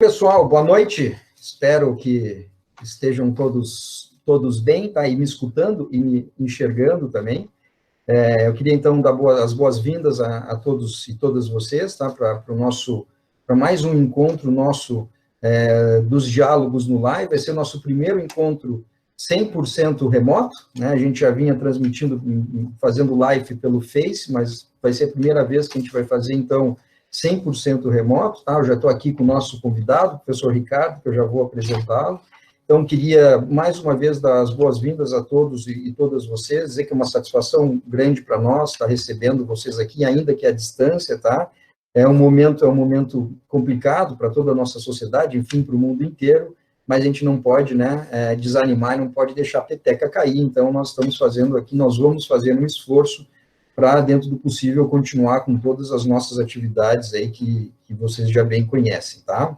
pessoal, boa noite. Espero que estejam todos bem, tá? E me escutando e me enxergando também. Eu queria, então, dar as boas-vindas a todos e todas vocês, tá? Para mais um encontro nosso dos diálogos no live. Vai ser o nosso primeiro encontro 100% remoto, né? A gente já vinha transmitindo, fazendo live pelo Face, mas vai ser a primeira vez que a gente vai fazer, então, 100% remoto, tá? Eu já estou aqui com o nosso convidado, o professor Ricardo, que eu já vou apresentá-lo. Então, queria, mais uma vez, dar as boas-vindas a todos e todas vocês, dizer que é uma satisfação grande para nós estar recebendo vocês aqui, ainda que à distância, tá? É um momento complicado para toda a nossa sociedade, enfim, para o mundo inteiro, mas a gente não pode, né, desanimar, não pode deixar a peteca cair. Então, nós vamos fazer um esforço para, dentro do possível, continuar com todas as nossas atividades aí que vocês já bem conhecem, tá?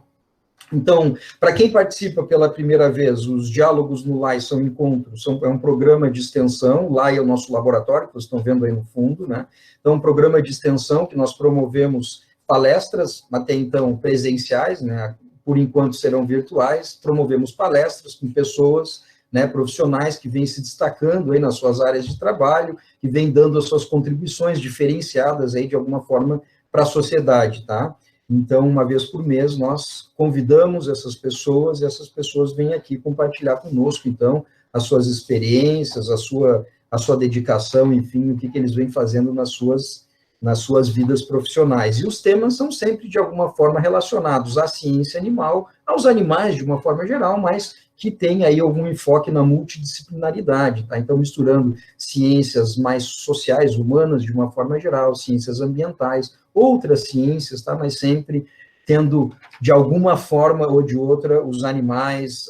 Então, para quem participa pela primeira vez, os diálogos no LAI são encontros, é um programa de extensão. LAI é o nosso laboratório, que vocês estão vendo aí no fundo, né? Então, um programa de extensão que nós promovemos palestras, até então presenciais, né? Por enquanto serão virtuais, promovemos palestras com pessoas, né, profissionais que vêm se destacando aí nas suas áreas de trabalho, que vêm dando as suas contribuições diferenciadas aí de alguma forma para a sociedade, tá? Então, uma vez por mês, nós convidamos essas pessoas, e essas pessoas vêm aqui compartilhar conosco, então, as suas experiências, a sua dedicação, enfim, o que eles vêm fazendo nas suas vidas profissionais. E os temas são sempre, de alguma forma, relacionados à ciência animal, aos animais, de uma forma geral, mas que tem aí algum enfoque na multidisciplinaridade, tá? Então, misturando ciências mais sociais, humanas, de uma forma geral, ciências ambientais, outras ciências, tá? Mas sempre tendo, de alguma forma ou de outra, os animais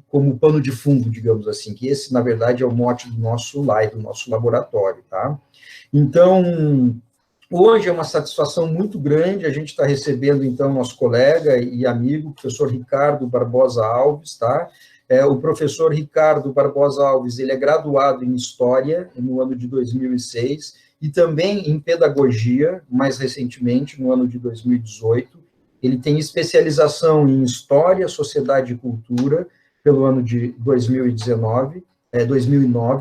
como pano de fundo, digamos assim, que esse, na verdade, é o mote do nosso LAI, do nosso laboratório, tá? Então, hoje é uma satisfação muito grande a gente está recebendo, então, nosso colega e amigo, o professor Ricardo Barbosa Alves, tá? O professor Ricardo Barbosa Alves, ele é graduado em História no ano de 2006 e também em Pedagogia, mais recentemente, no ano de 2018. Ele tem especialização em História, Sociedade e Cultura pelo ano de 2009,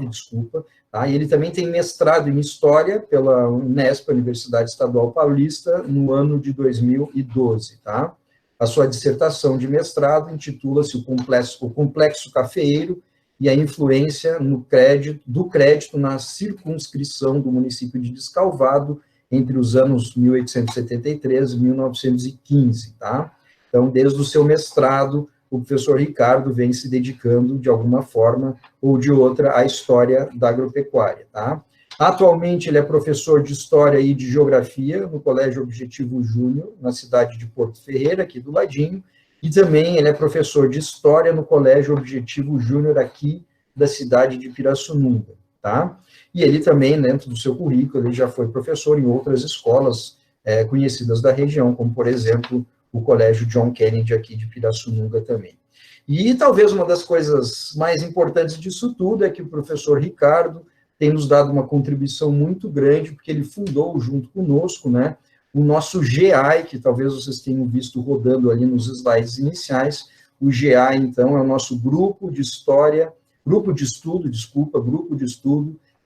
desculpa. Tá? E ele também tem mestrado em História pela Unesp, Universidade Estadual Paulista, no ano de 2012. Tá? A sua dissertação de mestrado intitula-se O Complexo Cafeeiro e a Influência do Crédito na Circunscrição do município de Descalvado entre os anos 1873 e 1915. Tá? Então, desde o seu mestrado, o professor Ricardo vem se dedicando, de alguma forma ou de outra, à história da agropecuária, tá? Atualmente, ele é professor de História e de Geografia no Colégio Objetivo Júnior, na cidade de Porto Ferreira, aqui do ladinho, e também ele é professor de História no Colégio Objetivo Júnior, aqui da cidade de Pirassununga, tá? E ele também, dentro do seu currículo, ele já foi professor em outras escolas conhecidas da região, como, por exemplo, o Colégio John Kennedy, aqui de Pirassununga também. E talvez uma das coisas mais importantes disso tudo é que o professor Ricardo tem nos dado uma contribuição muito grande, porque ele fundou, junto conosco, né, o nosso GEAI, que talvez vocês tenham visto rodando ali nos slides iniciais. O GEAI, então, é o nosso grupo de estudo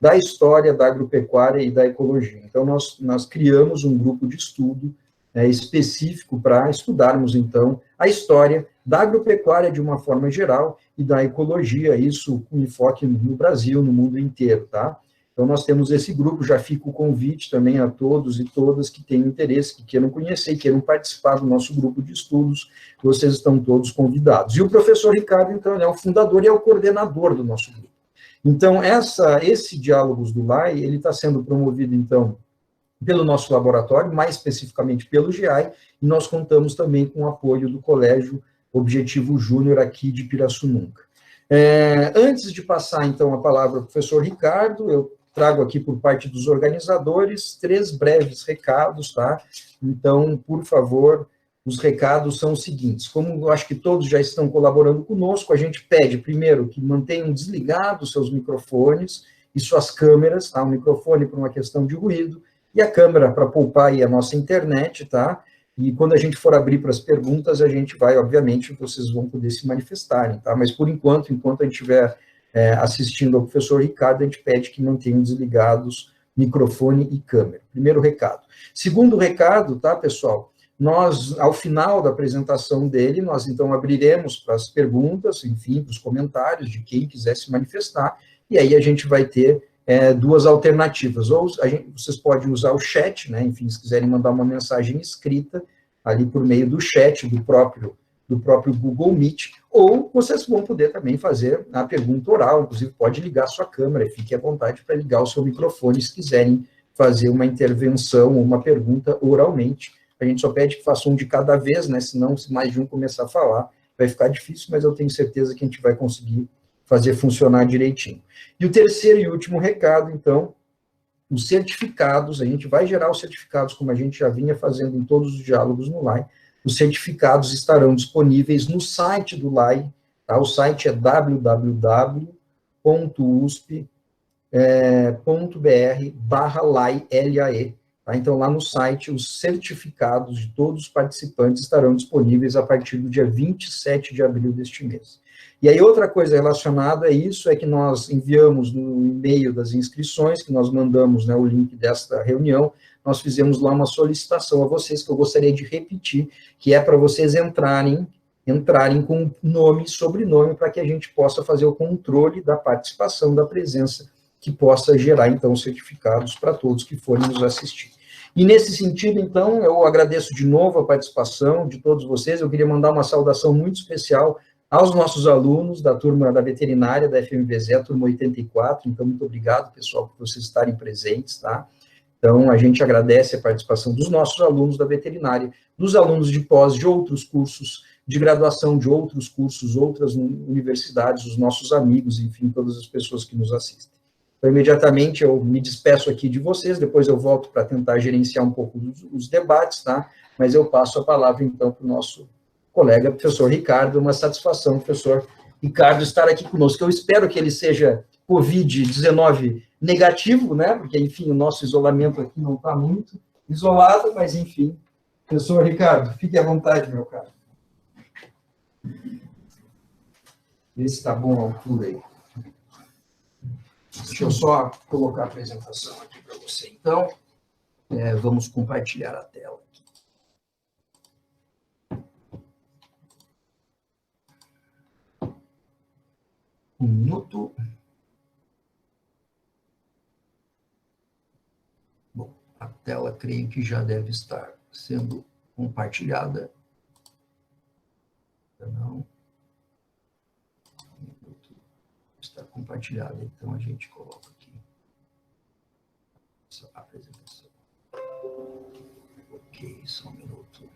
da história da agropecuária e da ecologia. Então, nós criamos um grupo de estudo específico para estudarmos, então, a história da agropecuária de uma forma geral e da ecologia, isso com enfoque no Brasil, no mundo inteiro, tá? Então, nós temos esse grupo, já fica o convite também a todos e todas que tenham interesse, que queiram conhecer, queiram participar do nosso grupo de estudos, vocês estão todos convidados. E o professor Ricardo, então, é o fundador e é o coordenador do nosso grupo. Então, esse Diálogos do LAI, ele está sendo promovido, então, pelo nosso laboratório, mais especificamente pelo GEAI, e nós contamos também com o apoio do Colégio Objetivo Júnior aqui de Pirassununga. Antes de passar, então, a palavra ao professor Ricardo, eu trago aqui por parte dos organizadores 3 breves recados, tá? Então, por favor, os recados são os seguintes. Como eu acho que todos já estão colaborando conosco, a gente pede, primeiro, que mantenham desligados seus microfones e suas câmeras, tá? O microfone por uma questão de ruído, e a câmera para poupar aí a nossa internet, tá? e quando a gente for abrir para as perguntas, a gente vai, obviamente, vocês vão poder se manifestarem, tá? Mas, por enquanto a gente estiver assistindo ao professor Ricardo, a gente pede que mantenham desligados microfone e câmera. Primeiro recado. Segundo recado, tá, pessoal? Nós, ao final da apresentação dele, nós, então, abriremos para as perguntas, enfim, para os comentários de quem quiser se manifestar, e aí a gente vai ter duas alternativas. Ou vocês podem usar o chat, né, enfim, se quiserem mandar uma mensagem escrita ali por meio do chat do próprio Google Meet, ou vocês vão poder também fazer a pergunta oral, inclusive pode ligar a sua câmera, fique à vontade para ligar o seu microfone se quiserem fazer uma intervenção ou uma pergunta oralmente. A gente só pede que faça um de cada vez, né, senão se mais de um começar a falar, vai ficar difícil, mas eu tenho certeza que a gente vai conseguir fazer funcionar direitinho. E o terceiro e último recado, então, os certificados, a gente vai gerar os certificados, como a gente já vinha fazendo em todos os diálogos no LAI, os certificados estarão disponíveis no site do LAI, tá? O site é www.usp.br/LAE, tá? Então, lá no site, os certificados de todos os participantes estarão disponíveis a partir do dia 27 de abril deste mês. E aí, outra coisa relacionada a isso é que nós enviamos no e-mail das inscrições, que nós mandamos, né, o link desta reunião, nós fizemos lá uma solicitação a vocês, que eu gostaria de repetir, que é para vocês entrarem com nome e sobrenome, para que a gente possa fazer o controle da participação, da presença, que possa gerar, então, certificados para todos que forem nos assistir. E nesse sentido, então, eu agradeço de novo a participação de todos vocês, eu queria mandar uma saudação muito especial aos nossos alunos da turma da veterinária da FMVZ, a turma 84, então, muito obrigado, pessoal, por vocês estarem presentes, tá? Então, a gente agradece a participação dos nossos alunos da veterinária, dos alunos de pós, de outros cursos, de graduação, de outros cursos, outras universidades, os nossos amigos, enfim, todas as pessoas que nos assistem. Então, imediatamente, eu me despeço aqui de vocês, depois eu volto para tentar gerenciar um pouco os debates, tá? Mas eu passo a palavra, então, para o nosso colega, professor Ricardo. Uma satisfação, professor Ricardo, estar aqui conosco. Eu espero que ele seja Covid-19 negativo, né? Porque, enfim, o nosso isolamento aqui não está muito isolado, mas, enfim. Professor Ricardo, fique à vontade, meu caro. Vê se está bom a altura aí. Deixa eu só colocar a apresentação aqui para você. Então, vamos compartilhar a tela. Um minuto. Bom, a tela creio que já deve estar sendo compartilhada. Não. Está compartilhada, então a gente coloca aqui essa apresentação. Ok, só um minuto.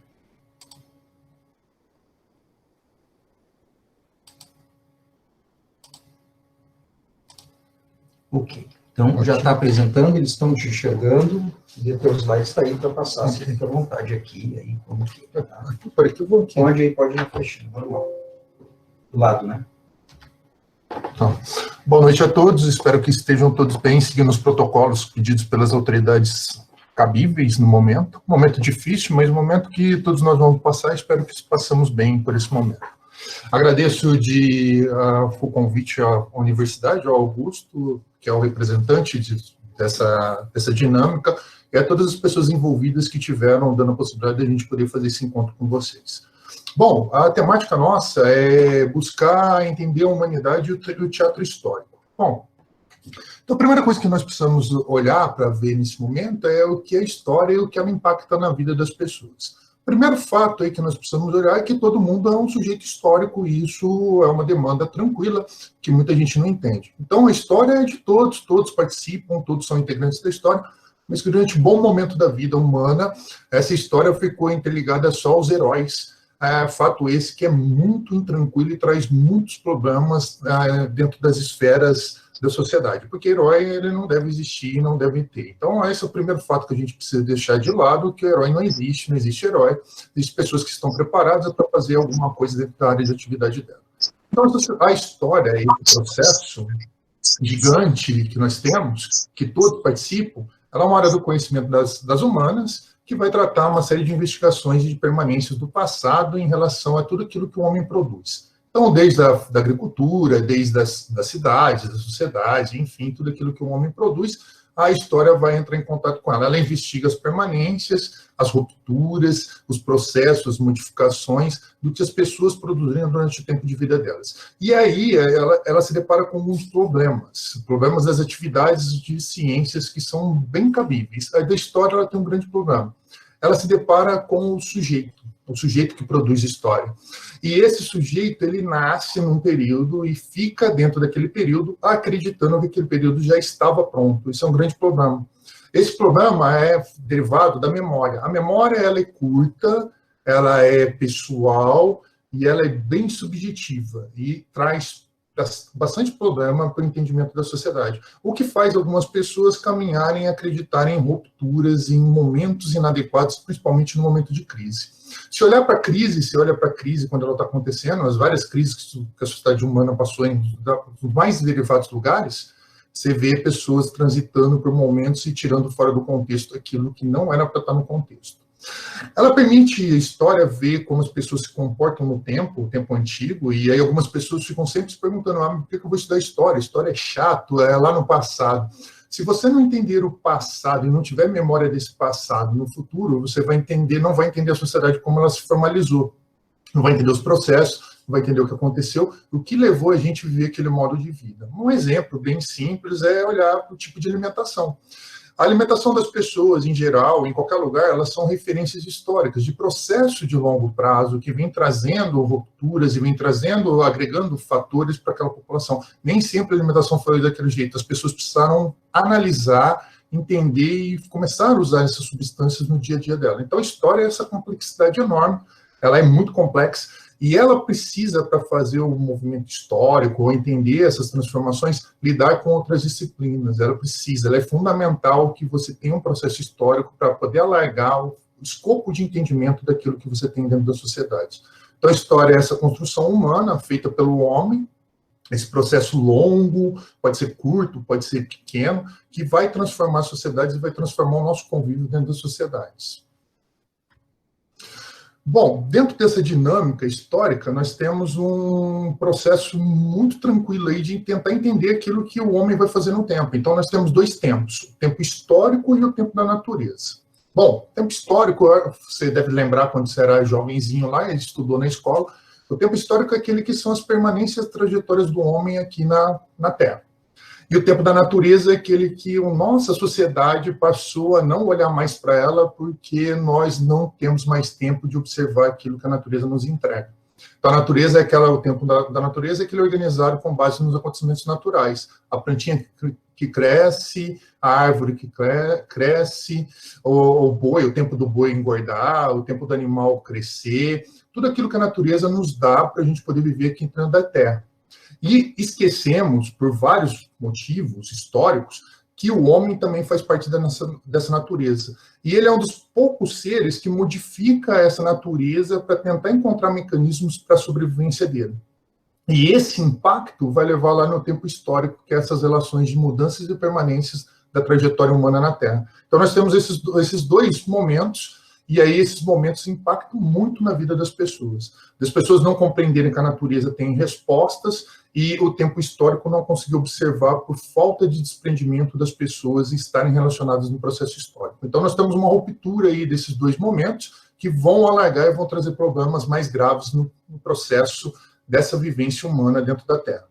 Ok, então já está apresentando, eles estão te enxergando, e o teu slide está aí para passar, você fica à vontade aqui, aí como que tá. Por aqui eu vou aqui. Pode ir na flechinha, normal. Do lado, né? Então, boa noite a todos, espero que estejam todos bem, seguindo os protocolos pedidos pelas autoridades cabíveis no momento. Momento difícil, mas um momento que todos nós vamos passar, espero que passamos bem por esse momento. Agradeço o convite à universidade, ao Augusto, que é o representante dessa dinâmica, e a todas as pessoas envolvidas que tiveram dando a possibilidade de a gente poder fazer esse encontro com vocês. Bom, a temática nossa é buscar entender a humanidade e o teatro histórico. Bom, então a primeira coisa que nós precisamos olhar para ver nesse momento é o que é a história e o que ela impacta na vida das pessoas. O primeiro fato aí que nós precisamos olhar é que todo mundo é um sujeito histórico e isso é uma demanda tranquila que muita gente não entende. Então a história é de todos, todos participam, todos são integrantes da história, mas que durante um bom momento da vida humana, essa história ficou interligada só aos heróis. Fato esse que é muito intranquilo e traz muitos problemas dentro das esferas da sociedade, porque herói ele não deve existir, não deve ter. Então, esse é o primeiro fato que a gente precisa deixar de lado, que o herói não existe herói, existem pessoas que estão preparadas para fazer alguma coisa dentro da área de atividade dela. Então, a história, esse processo gigante que nós temos, que todos participam, ela é uma área do conhecimento das humanas, que vai tratar uma série de investigações de permanências do passado em relação a tudo aquilo que o homem produz. Então, desde a da agricultura, desde das cidades, da sociedade, enfim, tudo aquilo que o homem produz, a história vai entrar em contato com ela. Ela investiga as permanências, as rupturas, os processos, as modificações do que as pessoas produziram durante o tempo de vida delas. E aí ela se depara com alguns problemas das atividades de ciências que são bem cabíveis. A da história ela tem um grande problema. Ela se depara com o sujeito que produz história. E esse sujeito, ele nasce num período e fica dentro daquele período acreditando que aquele período já estava pronto. Isso é um grande problema. Esse problema é derivado da memória. A memória, ela é curta, ela é pessoal e ela é bem subjetiva e traz bastante problema para o entendimento da sociedade. O que faz algumas pessoas caminharem e acreditarem em rupturas, em momentos inadequados, principalmente no momento de crise. Se olhar para a crise, quando ela está acontecendo, as várias crises que a sociedade humana passou em os mais derivados lugares, você vê pessoas transitando por momentos e tirando fora do contexto aquilo que não era para estar no contexto. Ela permite a história ver como as pessoas se comportam no tempo, o tempo antigo, e aí algumas pessoas ficam sempre se perguntando, por que eu vou estudar história? História é chato, é lá no passado. Se você não entender o passado e não tiver memória desse passado no futuro, você não vai entender a sociedade como ela se formalizou. Não vai entender os processos, não vai entender o que aconteceu, o que levou a gente a viver aquele modo de vida. Um exemplo bem simples é olhar para o tipo de alimentação. A alimentação das pessoas, em geral, em qualquer lugar, elas são referências históricas, de processo de longo prazo, que vem trazendo rupturas e vem agregando fatores para aquela população. Nem sempre a alimentação foi daquele jeito. As pessoas precisaram analisar, entender e começar a usar essas substâncias no dia a dia dela. Então, a história é essa complexidade enorme, ela é muito complexa, e ela precisa, para fazer o movimento histórico, ou entender essas transformações, lidar com outras disciplinas. Ela é fundamental que você tenha um processo histórico para poder alargar o escopo de entendimento daquilo que você tem dentro da sociedade. Então, a história é essa construção humana feita pelo homem, esse processo longo, pode ser curto, pode ser pequeno, que vai transformar as sociedades e vai transformar o nosso convívio dentro das sociedades. Bom, dentro dessa dinâmica histórica, nós temos um processo muito tranquilo aí de tentar entender aquilo que o homem vai fazer no tempo. Então, nós temos dois tempos, o tempo histórico e o tempo da natureza. Bom, tempo histórico, você deve lembrar quando você era jovenzinho lá, ele estudou na escola, o tempo histórico é aquele que são as permanências, trajetórias do homem aqui na Terra. E o tempo da natureza é aquele que a nossa sociedade passou a não olhar mais para ela porque nós não temos mais tempo de observar aquilo que a natureza nos entrega. Então, a natureza o tempo da natureza é aquele organizado com base nos acontecimentos naturais. A plantinha que cresce, a árvore que cresce, o boi, o tempo do boi engordar, o tempo do animal crescer, tudo aquilo que a natureza nos dá para a gente poder viver aqui dentro da Terra. E esquecemos, por vários motivos históricos, que o homem também faz parte dessa natureza. E ele é um dos poucos seres que modifica essa natureza para tentar encontrar mecanismos para a sobrevivência dele. E esse impacto vai levar lá no tempo histórico, que é essas relações de mudanças e permanências da trajetória humana na Terra. Então nós temos esses dois momentos, e aí esses momentos impactam muito na vida das pessoas. Das pessoas não compreenderem que a natureza tem respostas e o tempo histórico não conseguir observar por falta de desprendimento das pessoas e estarem relacionadas no processo histórico. Então nós temos uma ruptura aí desses dois momentos que vão alargar e vão trazer problemas mais graves no processo dessa vivência humana dentro da Terra.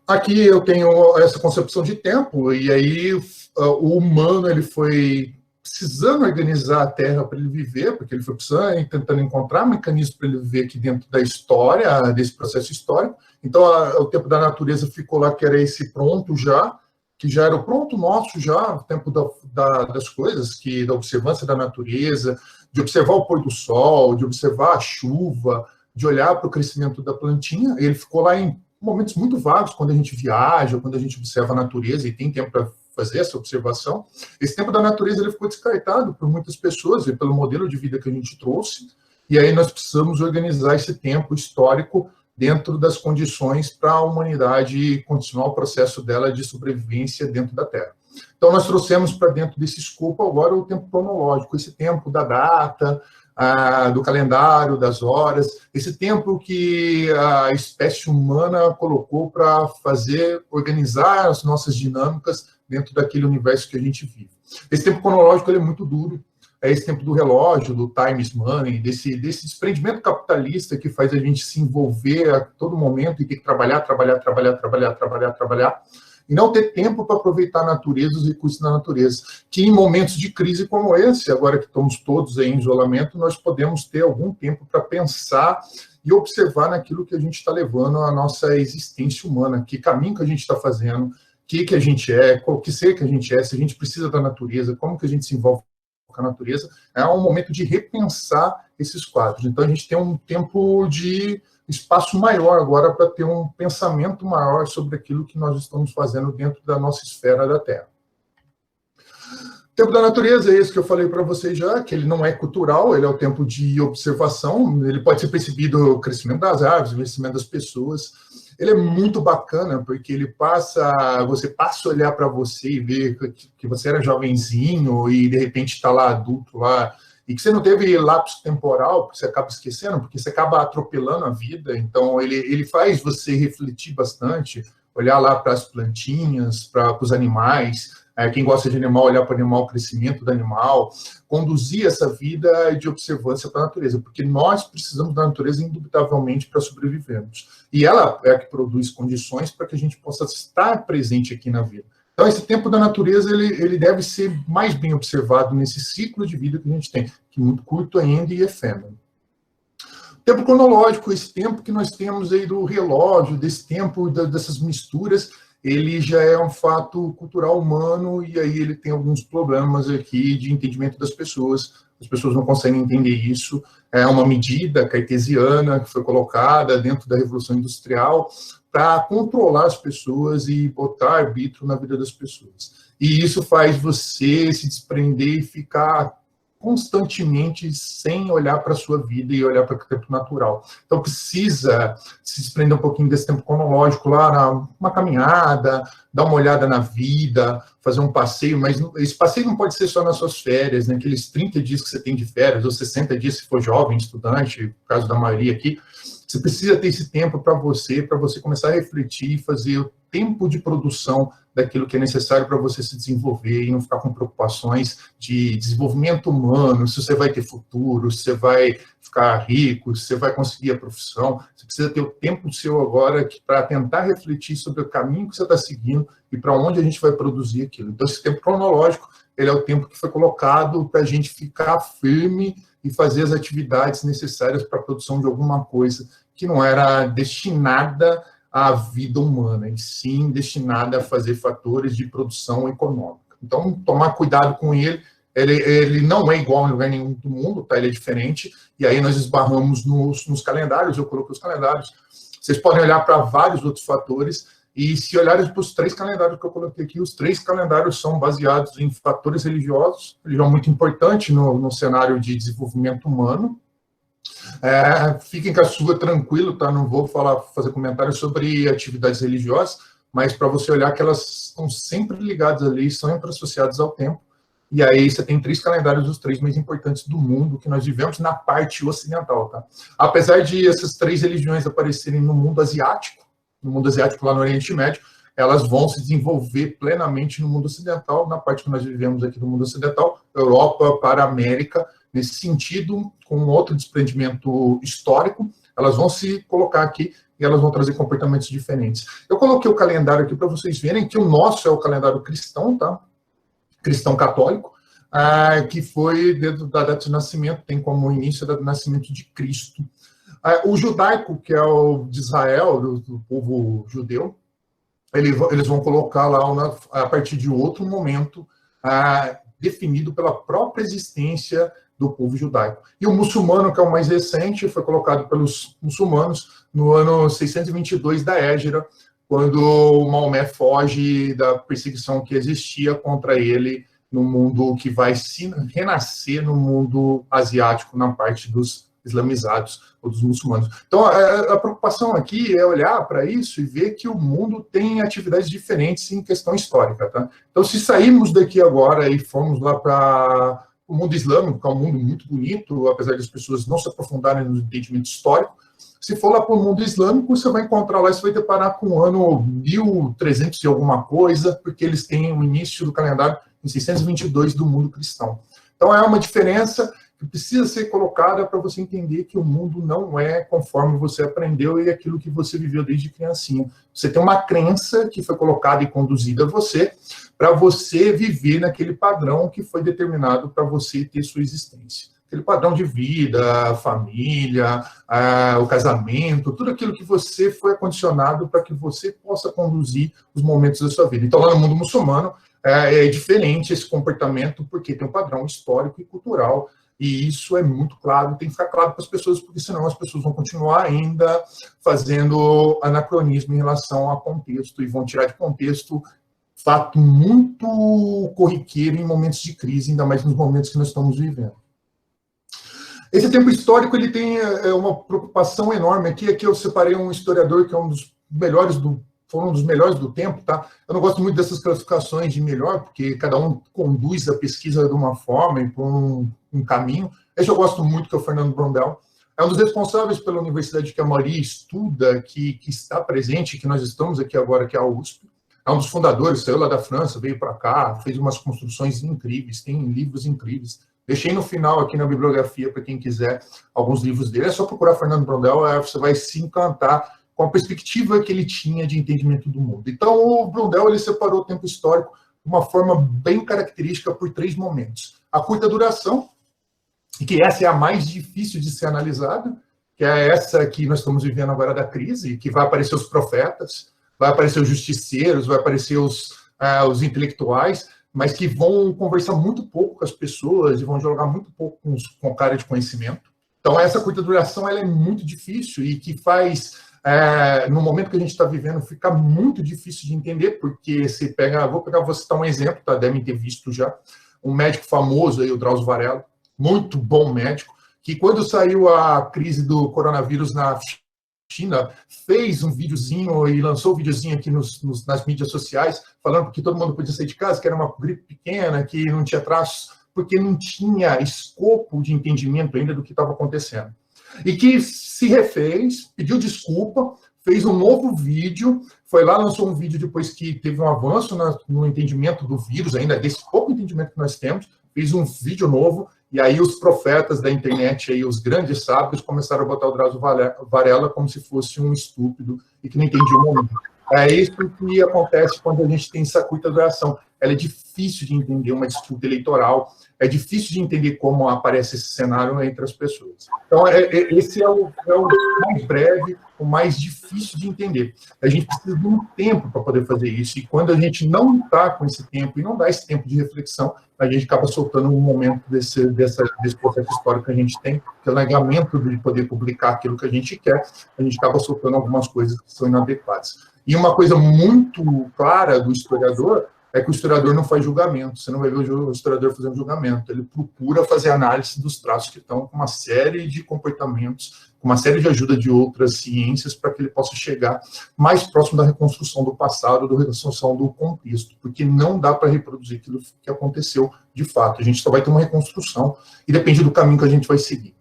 Aqui eu tenho essa concepção de tempo, e aí o humano ele foi precisando organizar a Terra para ele viver, porque ele foi precisando, tentando encontrar mecanismos para ele viver aqui dentro da história, desse processo histórico. Então, o tempo da natureza ficou lá, que era esse pronto já, que já era o pronto nosso já, o tempo das coisas, da observância da natureza, de observar o pôr do sol, de observar a chuva, de olhar para o crescimento da plantinha. Ele ficou lá em momentos muito vagos, quando a gente viaja, quando a gente observa a natureza e tem tempo para fazer essa observação. Esse tempo da natureza ele ficou descartado por muitas pessoas e pelo modelo de vida que a gente trouxe, e aí nós precisamos organizar esse tempo histórico dentro das condições para a humanidade continuar o processo dela de sobrevivência dentro da Terra. Então, nós trouxemos para dentro desse escopo agora o tempo cronológico, esse tempo da data, do calendário, das horas, esse tempo que a espécie humana colocou para organizar as nossas dinâmicas dentro daquele universo que a gente vive. Esse tempo cronológico ele é muito duro, é esse tempo do relógio, do time is money, desse desprendimento capitalista que faz a gente se envolver a todo momento e ter que trabalhar, e não ter tempo para aproveitar a natureza, os recursos da natureza, que em momentos de crise como esse, agora que estamos todos em isolamento, nós podemos ter algum tempo para pensar e observar naquilo que a gente está levando a nossa existência humana, que caminho que a gente está fazendo, o que a gente é, qual que ser que a gente é, se a gente precisa da natureza, como que a gente se envolve com a natureza. É um momento de repensar esses quadros. Então, a gente tem um tempo de espaço maior agora para ter um pensamento maior sobre aquilo que nós estamos fazendo dentro da nossa esfera da Terra. O tempo da natureza é esse que eu falei para vocês já, que ele não é cultural, ele é o tempo de observação, ele pode ser percebido o crescimento das árvores, o crescimento das pessoas. Ele é muito bacana, porque você passa a olhar para você e ver que você era jovenzinho e de repente está lá adulto lá, e que você não teve lapso temporal, porque você acaba esquecendo, porque você acaba atropelando a vida. Então, ele faz você refletir bastante, olhar lá para as plantinhas, para os animais. Quem gosta de animal, olhar para o animal, o crescimento do animal, conduzir essa vida de observância para a natureza, porque nós precisamos da natureza indubitavelmente para sobrevivermos. E ela é a que produz condições para que a gente possa estar presente aqui na vida. Então, esse tempo da natureza, ele deve ser mais bem observado nesse ciclo de vida que a gente tem, que é muito curto ainda e efêmero. Tempo cronológico, esse tempo que nós temos aí do relógio, desse tempo, dessas misturas, ele já é um fato cultural humano e aí ele tem alguns problemas aqui de entendimento das pessoas. As pessoas não conseguem entender isso. É uma medida cartesiana que foi colocada dentro da Revolução Industrial para controlar as pessoas e botar arbítrio na vida das pessoas. E isso faz você se desprender e ficar constantemente sem olhar para a sua vida e olhar para o tempo natural. Então, precisa se desprender um pouquinho desse tempo cronológico lá, uma caminhada, dar uma olhada na vida, fazer um passeio, mas esse passeio não pode ser só nas suas férias, né? Aqueles 30 dias que você tem de férias, ou 60 dias se for jovem, estudante, no caso da maioria aqui. Você precisa ter esse tempo para você começar a refletir e fazer o tempo de produção daquilo que é necessário para você se desenvolver e não ficar com preocupações de desenvolvimento humano, se você vai ter futuro, se você vai ficar rico, se você vai conseguir a profissão. Você precisa ter o tempo seu agora para tentar refletir sobre o caminho que você está seguindo e para onde a gente vai produzir aquilo. Então, esse tempo cronológico, ele é o tempo que foi colocado para a gente ficar firme e fazer as atividades necessárias para a produção de alguma coisa que não era destinada à vida humana, e sim destinada a fazer fatores de produção econômica. Então, tomar cuidado com ele não é igual em lugar nenhum do mundo, tá? Ele é diferente, e aí nós esbarramos nos calendários, eu coloquei os calendários. Vocês podem olhar para vários outros fatores, e se olharem para os 3 calendários que eu coloquei aqui, os 3 calendários são baseados em fatores religiosos, religião muito importante no cenário de desenvolvimento humano. Fiquem com a sua tranquilo, tá? Não vou fazer comentários sobre atividades religiosas, mas para você olhar que elas estão sempre ligadas ali, sempre associadas ao tempo. E aí você tem 3 calendários, os 3 mais importantes do mundo que nós vivemos na parte ocidental, tá? Apesar de essas 3 religiões aparecerem no mundo asiático lá no Oriente Médio, elas vão se desenvolver plenamente no mundo ocidental, na parte que nós vivemos aqui do mundo ocidental, Europa para a América. Nesse sentido, com outro desprendimento histórico, elas vão se colocar aqui e elas vão trazer comportamentos diferentes. Eu coloquei o calendário aqui para vocês verem que o nosso é o calendário cristão, tá? Cristão católico, que foi dentro da data de nascimento, tem como início a data de nascimento de Cristo. O judaico, que é o de Israel, do povo judeu, eles vão colocar lá a partir de outro momento definido pela própria existência do povo judaico. E o muçulmano, que é o mais recente, foi colocado pelos muçulmanos no ano 622 da Égira, quando o Maomé foge da perseguição que existia contra ele no mundo que vai renascer no mundo asiático, na parte dos islamizados, ou dos muçulmanos. Então, a preocupação aqui é olhar para isso e ver que o mundo tem atividades diferentes em questão histórica. Tá? Então, se sairmos daqui agora e formos lá para o mundo islâmico, que é um mundo muito bonito, apesar das pessoas não se aprofundarem no entendimento histórico, se for lá para o mundo islâmico, você vai encontrar lá, você vai deparar com o ano 1300 e alguma coisa, porque eles têm o início do calendário em 622 do mundo cristão. Então, é uma diferença que precisa ser colocada para você entender que o mundo não é conforme você aprendeu e aquilo que você viveu desde criancinha. Você tem uma crença que foi colocada e conduzida a você para você viver naquele padrão que foi determinado para você ter sua existência. Aquele padrão de vida, a família, o casamento, tudo aquilo que você foi acondicionado para que você possa conduzir os momentos da sua vida. Então, lá no mundo muçulmano, é diferente esse comportamento, porque tem um padrão histórico e cultural, e isso é muito claro, tem que ficar claro para as pessoas, porque senão as pessoas vão continuar ainda fazendo anacronismo em relação a contexto, e vão tirar de contexto fato muito corriqueiro em momentos de crise, ainda mais nos momentos que nós estamos vivendo. Esse tempo histórico ele tem uma preocupação enorme. Aqui eu separei um historiador que é um dos melhores foram um dos melhores do tempo, tá? Eu não gosto muito dessas classificações de melhor, porque cada um conduz a pesquisa de uma forma e por um caminho. Esse eu gosto muito, que é o Fernando Brondel. É um dos responsáveis pela universidade que a Maria estuda, que está presente, que nós estamos aqui agora, que é a USP. É um dos fundadores, saiu lá da França, veio para cá, fez umas construções incríveis, tem livros incríveis. Deixei no final aqui na bibliografia, para quem quiser, alguns livros dele. É só procurar Fernando Brondel, você vai se encantar com a perspectiva que ele tinha de entendimento do mundo. Então, o Brondel ele separou o tempo histórico de uma forma bem característica por 3 momentos. A curta duração, e que essa é a mais difícil de ser analisada, que é essa que nós estamos vivendo agora da crise, que vai aparecer os profetas, vai aparecer os justiceiros, vai aparecer os intelectuais, mas que vão conversar muito pouco com as pessoas e vão jogar muito pouco com cara de conhecimento. Então, essa curta duração ela é muito difícil e que faz, no momento que a gente está vivendo, fica muito difícil de entender, porque você pega, vou citar um exemplo, tá? Devem ter visto já, um médico famoso, aí, o Drauzio Varela, muito bom médico, que quando saiu a crise do coronavírus na China, fez um videozinho e lançou um videozinho aqui nas mídias sociais, falando que todo mundo podia sair de casa, que era uma gripe pequena, que não tinha traços, porque não tinha escopo de entendimento ainda do que estava acontecendo. E que se refez, pediu desculpa, fez um novo vídeo, foi lá, lançou um vídeo depois que teve um avanço no entendimento do vírus, ainda desse pouco entendimento que nós temos, fez um vídeo novo, e aí os profetas da internet, aí, os grandes sábios, começaram a botar o Drauzio Varela como se fosse um estúpido e que não entendia o momento. É isso que acontece quando a gente tem essa curta duração. Ela é difícil de entender uma disputa eleitoral, é difícil de entender como aparece esse cenário entre as pessoas. Então, esse é o mais breve, o mais difícil de entender. A gente precisa de um tempo para poder fazer isso, e quando a gente não está com esse tempo, e não dá esse tempo de reflexão, a gente acaba soltando um momento desse processo histórico que a gente tem, que é o negamento de poder publicar aquilo que a gente quer, a gente acaba soltando algumas coisas que são inadequadas. E uma coisa muito clara do historiador é que o historiador não faz julgamento. Você não vai ver o historiador fazendo julgamento. Ele procura fazer análise dos traços que estão com uma série de comportamentos, com uma série de ajuda de outras ciências, para que ele possa chegar mais próximo da reconstrução do passado, da reconstrução do contexto, porque não dá para reproduzir aquilo que aconteceu de fato. A gente só vai ter uma reconstrução e depende do caminho que a gente vai seguir.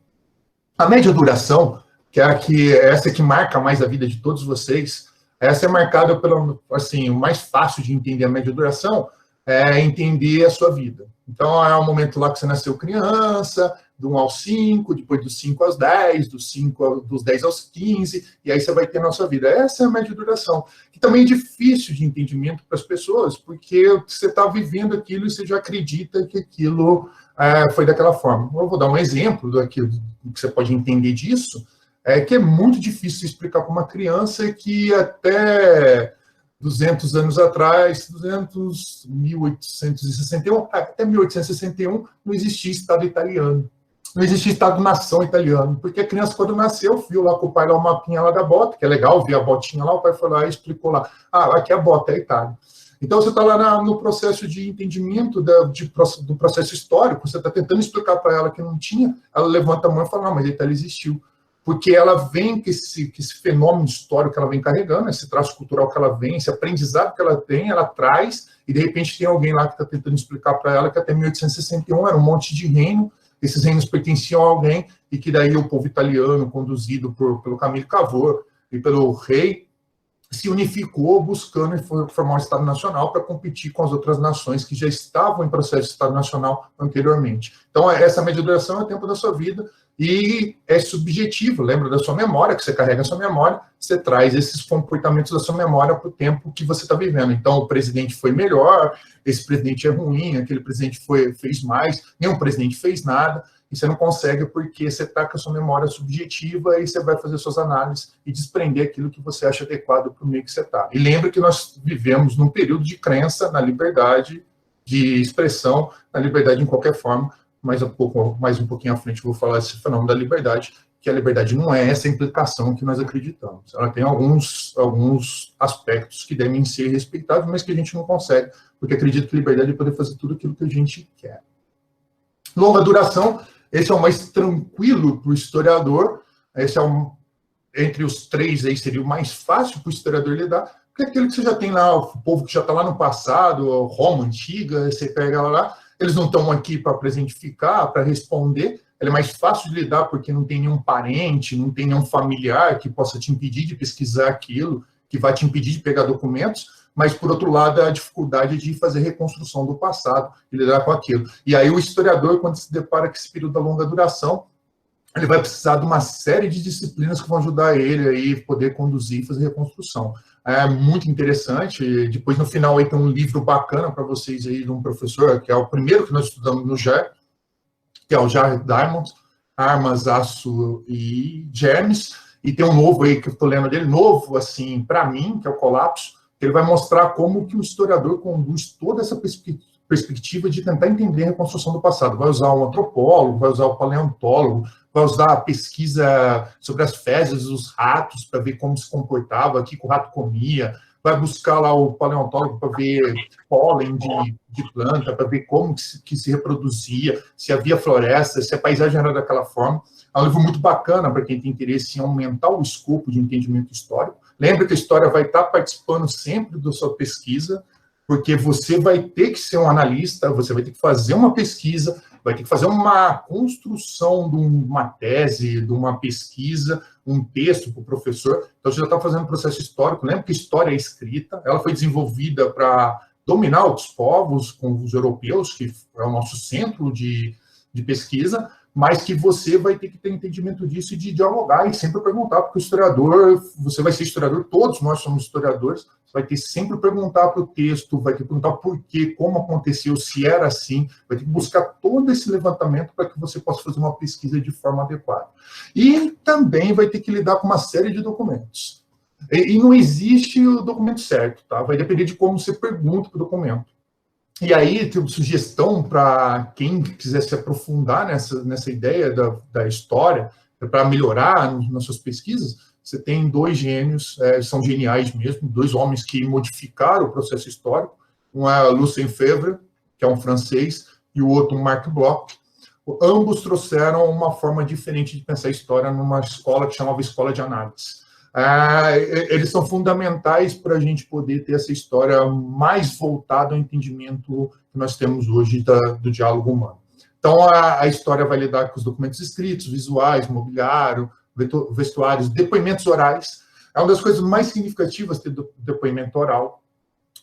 A média duração, que é essa que marca mais a vida de todos vocês, essa é marcada pelo, assim, o mais fácil de entender a média duração é entender a sua vida. Então, é o momento lá que você nasceu criança, do 1 aos 5, depois dos 5 aos 10, dos 10 aos 15, e aí você vai ter a nossa vida. Essa é a média duração, que também é difícil de entendimento para as pessoas, porque você está vivendo aquilo e você já acredita que aquilo foi daquela forma. Eu vou dar um exemplo daquilo que você pode entender disso, que é muito difícil explicar para uma criança que até 200 anos atrás, 1861, até 1861, não existia Estado italiano. Não existia Estado-nação italiano, porque a criança, quando nasceu, viu lá com o pai lá o mapinha lá da bota, que é legal, ver a botinha lá, o pai foi lá e explicou lá, aqui é a bota, é a Itália. Então, você está lá no processo de entendimento do processo histórico, você está tentando explicar para ela que não tinha, ela levanta a mão e fala, não, mas a Itália existiu. porque ela vem com esse fenômeno histórico que ela vem carregando, esse traço cultural que ela vem, esse aprendizado que ela tem, ela traz, e de repente tem alguém lá que está tentando explicar para ela que até 1861 era um monte de reino, esses reinos pertenciam a alguém, e que daí o povo italiano, conduzido pelo Camilo Cavour e pelo rei, se unificou buscando formar um Estado Nacional para competir com as outras nações que já estavam em processo de Estado Nacional anteriormente. Então, essa média duração é o tempo da sua vida e é subjetivo, lembra da sua memória, que você carrega a sua memória, você traz esses comportamentos da sua memória para o tempo que você está vivendo. Então, o presidente foi melhor, esse presidente é ruim, aquele presidente fez mais, nenhum presidente fez nada, e você não consegue porque você está com a sua memória subjetiva e você vai fazer suas análises e desprender aquilo que você acha adequado para o meio que você está. E lembra que nós vivemos num período de crença na liberdade de expressão, na liberdade em qualquer forma, mais um pouquinho à frente eu vou falar esse fenômeno da liberdade, que a liberdade não é essa implicação que nós acreditamos. Ela tem alguns aspectos que devem ser respeitados, mas que a gente não consegue, porque acredito que liberdade é poder fazer tudo aquilo que a gente quer. Longa duração, esse é o mais tranquilo para o historiador, esse é entre os três aí seria o mais fácil para o historiador lidar, porque é aquele que você já tem lá, o povo que já está lá no passado, Roma antiga, você pega lá, eles não estão aqui para presentificar, para responder, ele é mais fácil de lidar porque não tem nenhum parente, não tem nenhum familiar que possa te impedir de pesquisar aquilo, que vai te impedir de pegar documentos, mas, por outro lado, a dificuldade de fazer reconstrução do passado e lidar com aquilo. E aí o historiador, quando se depara com esse período da longa duração, ele vai precisar de uma série de disciplinas que vão ajudar ele aí poder conduzir e fazer reconstrução. É muito interessante. Depois, no final, aí tem um livro bacana para vocês aí de um professor, que é o primeiro que nós estudamos no GER, que é o Jared Diamond, Armas, Aço e Germes. E tem um novo aí que eu estou lendo dele, novo, assim, para mim, que é o Colapso. Ele vai mostrar como que o historiador conduz toda essa perspectiva de tentar entender a reconstrução do passado. Vai usar um antropólogo, vai usar o paleontólogo, vai usar a pesquisa sobre as fezes dos ratos para ver como se comportava, o que o rato comia, vai buscar lá o paleontólogo para ver pólen de planta, para ver como que se reproduzia, se havia floresta, se a paisagem era daquela forma. É um livro muito bacana para quem tem interesse em aumentar o escopo de entendimento histórico. Lembra que a história vai estar participando sempre da sua pesquisa, porque você vai ter que ser um analista, você vai ter que fazer uma pesquisa, vai ter que fazer uma construção de uma tese, de uma pesquisa, um texto para o professor. Então, você já está fazendo um processo histórico. Lembra que a história é escrita, ela foi desenvolvida para dominar outros povos, como os europeus, que é o nosso centro de pesquisa, mas que você vai ter que ter entendimento disso e de dialogar e sempre perguntar, porque o historiador, você vai ser historiador, todos nós somos historiadores, você vai ter que sempre perguntar para o texto, vai ter que perguntar por quê, como aconteceu, se era assim, vai ter que buscar todo esse levantamento para que você possa fazer uma pesquisa de forma adequada. E também vai ter que lidar com uma série de documentos. E não existe o documento certo, tá? Vai depender de como você pergunta para o documento. E aí, tem uma sugestão para quem quiser se aprofundar nessa ideia da história, para melhorar nas suas pesquisas, você tem dois gênios, são geniais mesmo, dois homens que modificaram o processo histórico, um é Lucien Febvre, que é um francês, e o outro, Marc Bloch. Ambos trouxeram uma forma diferente de pensar a história numa escola que chamava Escola de Análise. Eles são fundamentais para a gente poder ter essa história mais voltada ao entendimento que nós temos hoje do diálogo humano. Então, a história vai lidar com os documentos escritos, visuais, mobiliário, vestuários, depoimentos orais. É uma das coisas mais significativas ter depoimento oral.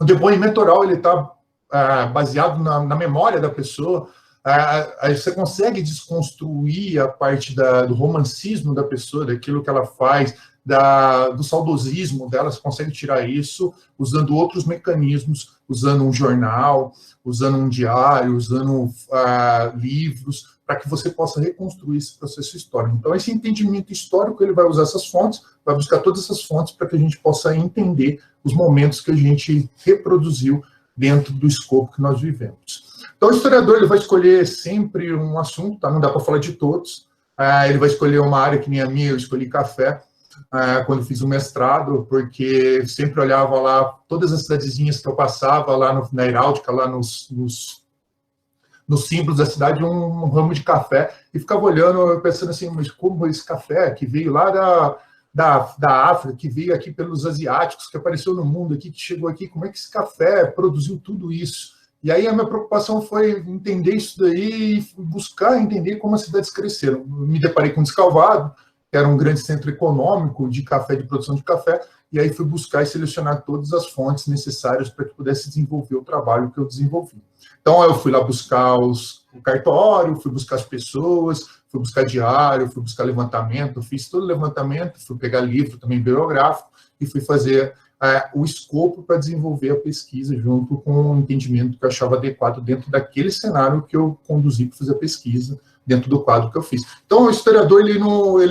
O depoimento oral está baseado na memória da pessoa. Você consegue desconstruir a parte do romancismo da pessoa, daquilo que ela faz, do saudosismo dela, você consegue tirar isso usando outros mecanismos, usando um jornal, usando um diário, usando livros, para que você possa reconstruir esse processo histórico. Então, esse entendimento histórico, ele vai usar essas fontes, vai buscar todas essas fontes para que a gente possa entender os momentos que a gente reproduziu dentro do escopo que nós vivemos. Então, o historiador ele vai escolher sempre um assunto, tá? Não dá para falar de todos. Ele vai escolher uma área que nem a minha, eu escolhi café, quando fiz o mestrado, porque sempre olhava lá todas as cidadezinhas que eu passava lá na heráldica, lá nos nos símbolos da cidade um ramo de café, e ficava olhando, pensando assim, mas como esse café que veio lá da África, que veio aqui pelos asiáticos, que apareceu no mundo aqui, que chegou aqui, como é que esse café produziu tudo isso? E aí a minha preocupação foi entender isso daí e buscar entender como as cidades cresceram. Me deparei com Descalvado, que era um grande centro econômico de café, de produção de café, e aí fui buscar e selecionar todas as fontes necessárias para que pudesse desenvolver o trabalho que eu desenvolvi. Então, eu fui lá buscar o cartório, fui buscar as pessoas, fui buscar diário, fui buscar levantamento, fiz todo o levantamento, fui pegar livro também bibliográfico e fui fazer o escopo para desenvolver a pesquisa junto com o entendimento que eu achava adequado dentro daquele cenário que eu conduzi para fazer a pesquisa, dentro do quadro que eu fiz. Então, o historiador ele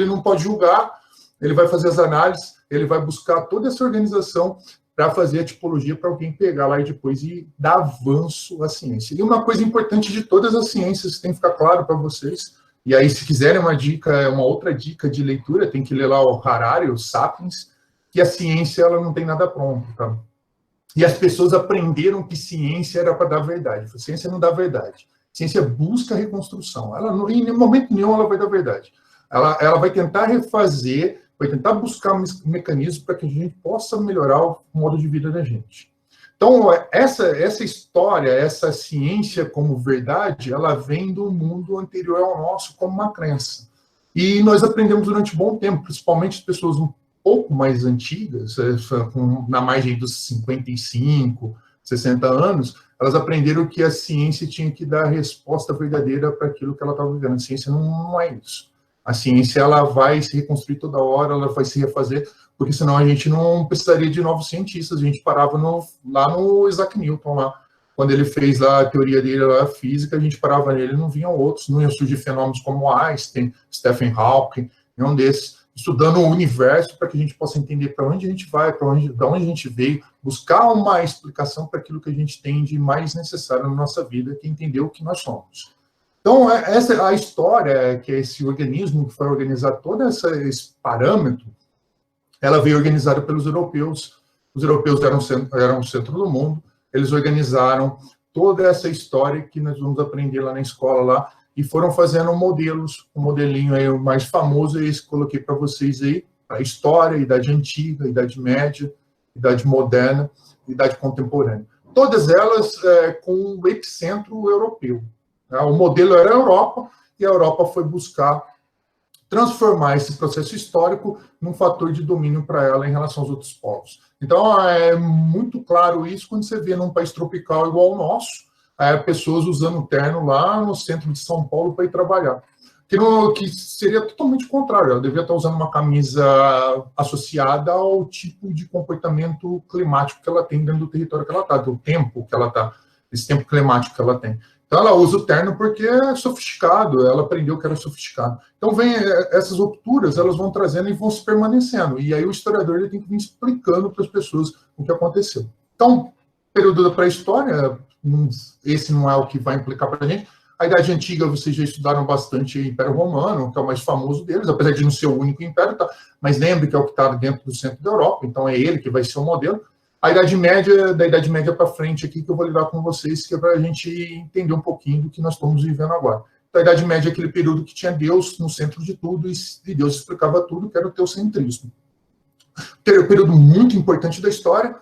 não pode julgar, ele vai fazer as análises, ele vai buscar toda essa organização para fazer a tipologia para alguém pegar lá e depois e dar avanço à ciência. E uma coisa importante de todas as ciências, tem que ficar claro para vocês, e aí se quiserem uma outra dica de leitura, tem que ler lá o Harari, o Sapiens, que a ciência ela não tem nada pronto, tá? E as pessoas aprenderam que ciência era para dar verdade. A ciência não dá verdade. A ciência busca reconstrução. Ela, em momento nenhum, ela vai dar verdade. Ela vai tentar refazer, vai tentar buscar mecanismos para que a gente possa melhorar o modo de vida da gente. Então, essa história, essa ciência como verdade, ela vem do mundo anterior ao nosso como uma crença. E nós aprendemos durante um bom tempo, principalmente as pessoas um pouco mais antigas, na margem dos 55, 60 anos, elas aprenderam que a ciência tinha que dar a resposta verdadeira para aquilo que ela estava vivendo. A ciência não é isso. A ciência ela vai se reconstruir toda hora, ela vai se refazer, porque senão a gente não precisaria de novos cientistas. A gente parava lá no Isaac Newton, lá, quando ele fez lá a teoria dele, lá, a física, a gente parava nele, não vinham outros, não iam surgir fenômenos como Einstein, Stephen Hawking, nenhum desses, estudando o universo para que a gente possa entender para onde a gente vai, de onde a gente veio, buscar uma explicação para aquilo que a gente tem de mais necessário na nossa vida, que é entender o que nós somos. Então, essa é a história, que é esse organismo que foi organizar todo esse parâmetro, ela veio organizada pelos europeus. Os europeus eram o centro do mundo, eles organizaram toda essa história que nós vamos aprender lá na escola, lá, e foram fazendo modelos, um modelinho aí, o mais famoso é esse que coloquei para vocês aí, a história, a idade antiga, a idade média, a idade moderna, a idade contemporânea. Todas elas com o epicentro europeu. O modelo era a Europa, e a Europa foi buscar transformar esse processo histórico num fator de domínio para ela em relação aos outros povos. Então, é muito claro isso quando você vê num país tropical igual ao nosso, pessoas usando terno lá no centro de São Paulo para ir trabalhar. Que seria totalmente contrário, ela devia estar usando uma camisa associada ao tipo de comportamento climático que ela tem dentro do território que ela está, do tempo que ela está, esse tempo climático que ela tem. Então, ela usa o terno porque é sofisticado, ela aprendeu que era sofisticado. Então, essas rupturas, elas vão trazendo e vão se permanecendo. E aí o historiador ele tem que vir explicando para as pessoas o que aconteceu. Então, período da pré-história, esse não é o que vai implicar para a gente. A Idade Antiga, vocês já estudaram bastante o Império Romano, que é o mais famoso deles, apesar de não ser o único império, tá? Mas lembre que é o que está dentro do centro da Europa, então é ele que vai ser o modelo. A Idade Média, da Idade Média para frente aqui, que eu vou lidar com vocês, que é para a gente entender um pouquinho do que nós estamos vivendo agora. Então, a Idade Média é aquele período que tinha Deus no centro de tudo e Deus explicava tudo, que era o teocentrismo. Período muito importante da história,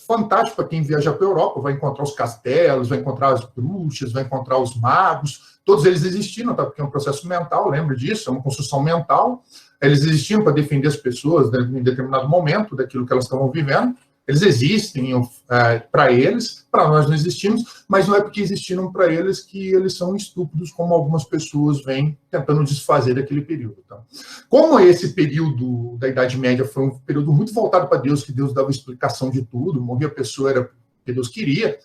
fantástico para quem viajar para a Europa, vai encontrar os castelos, vai encontrar as bruxas, vai encontrar os magos, todos eles existiram, tá? Porque é um processo mental, lembra disso? É uma construção mental. Eles existiam para defender as pessoas, né, em determinado momento daquilo que elas estavam vivendo. Eles existem para eles, para nós não existimos, mas não é porque existiram para eles que eles são estúpidos, como algumas pessoas vêm tentando desfazer daquele período. Tá? Como esse período da Idade Média foi um período muito voltado para Deus, que Deus dava explicação de tudo, morria a pessoa, era o que Deus queria,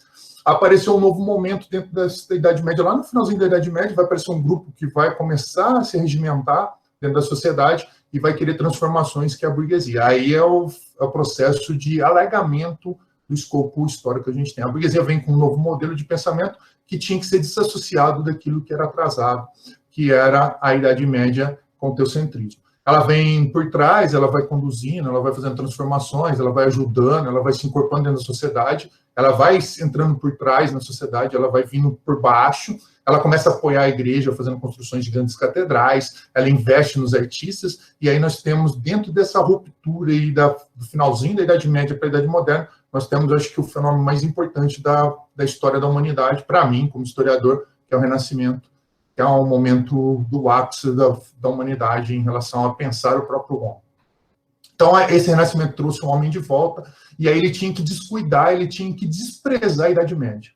apareceu um novo momento dentro da Idade Média. Lá no finalzinho da Idade Média vai aparecer um grupo que vai começar a se regimentar dentro da sociedade e vai querer transformações que é a burguesia. Aí é o processo de alargamento do escopo histórico que a gente tem. A burguesia vem com um novo modelo de pensamento que tinha que ser desassociado daquilo que era atrasado, que era a Idade Média com o teocentrismo. ela vem por trás, ela vai conduzindo, ela vai fazendo transformações, ela vai ajudando, ela vai se incorporando dentro da sociedade, ela vai entrando por trás na sociedade, ela vai vindo por baixo, ela começa a apoiar a igreja, fazendo construções de grandes catedrais, ela investe nos artistas, e aí nós temos, dentro dessa ruptura aí do finalzinho da Idade Média para a Idade Moderna, nós temos, acho que, o fenômeno mais importante da história da humanidade, para mim, como historiador, que é o Renascimento, que é um momento do ápice da humanidade em relação a pensar o próprio homem. Então, esse Renascimento trouxe o homem de volta, e aí ele tinha que descuidar, ele tinha que desprezar a Idade Média.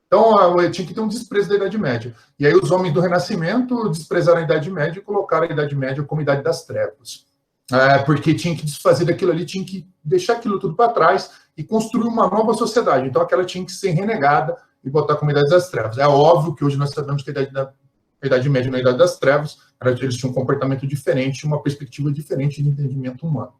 Então, ele tinha que ter um desprezo da Idade Média. E aí os homens do Renascimento desprezaram a Idade Média e colocaram a Idade Média como Idade das Trevas. Porque tinha que desfazer daquilo ali, tinha que deixar aquilo tudo para trás e construir uma nova sociedade. Então, aquela tinha que ser renegada e botar como Idade das Trevas. É óbvio que hoje nós sabemos que a Idade Média e a Idade das Trevas, eles tinham um comportamento diferente, uma perspectiva diferente de entendimento humano.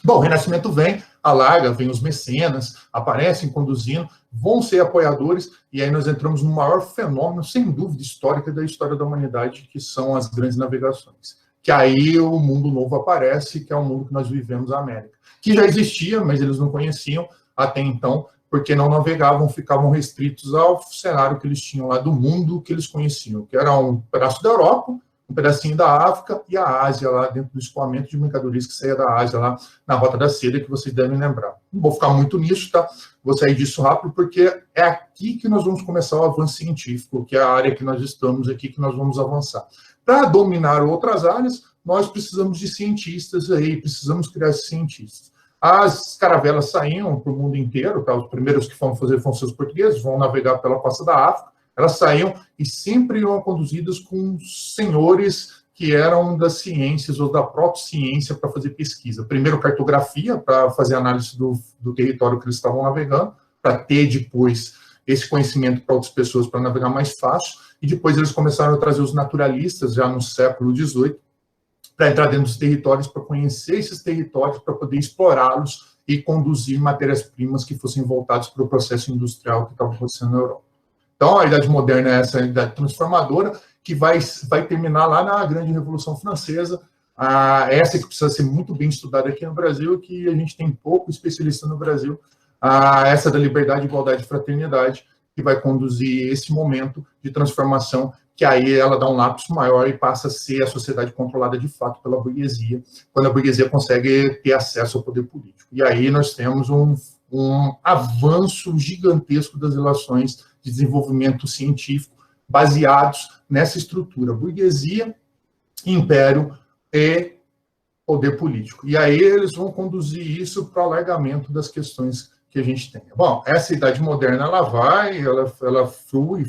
Bom, o Renascimento vem, alarga, vem os mecenas, aparecem conduzindo, vão ser apoiadores, e aí nós entramos no maior fenômeno, sem dúvida, histórico da história da humanidade, que são as grandes navegações. Que aí o mundo novo aparece, que é o mundo que nós vivemos, a América. Que já existia, mas eles não conheciam até então, porque não navegavam, ficavam restritos ao cenário que eles tinham lá do mundo que eles conheciam, que era um pedaço da Europa, um pedacinho da África e a Ásia, lá dentro do escoamento de mercadorias que saía da Ásia, lá na Rota da Seda, que vocês devem lembrar. Não vou ficar muito nisso, tá? Vou sair disso rápido, porque é aqui que nós vamos começar o avanço científico, que é a área que nós estamos aqui, que nós vamos avançar. Para dominar outras áreas, nós precisamos de cientistas aí, precisamos criar cientistas. As caravelas saíam para o mundo inteiro, tá? Os primeiros que foram fazer vão ser os portugueses, vão navegar pela costa da África. Elas saíam e sempre iam conduzidas com senhores que eram das ciências ou da própria ciência para fazer pesquisa. Primeiro, cartografia, para fazer análise do território que eles estavam navegando, para ter depois esse conhecimento para outras pessoas, para navegar mais fácil. E depois eles começaram a trazer os naturalistas, já no século XVIII, para entrar dentro dos territórios, para conhecer esses territórios, para poder explorá-los e conduzir matérias-primas que fossem voltadas para o processo industrial que estava acontecendo na Europa. Então, a Idade Moderna é essa idade transformadora, que vai terminar lá na Grande Revolução Francesa, essa que precisa ser muito bem estudada aqui no Brasil, que a gente tem pouco especialista no Brasil, essa da liberdade, igualdade e fraternidade, que vai conduzir esse momento de transformação, que aí ela dá um lapso maior e passa a ser a sociedade controlada de fato pela burguesia, quando a burguesia consegue ter acesso ao poder político. E aí nós temos um avanço gigantesco das relações de desenvolvimento científico baseados nessa estrutura, burguesia, império e poder político. E aí eles vão conduzir isso para o alargamento das questões que a gente tem. Bom, essa Idade Moderna, ela flui,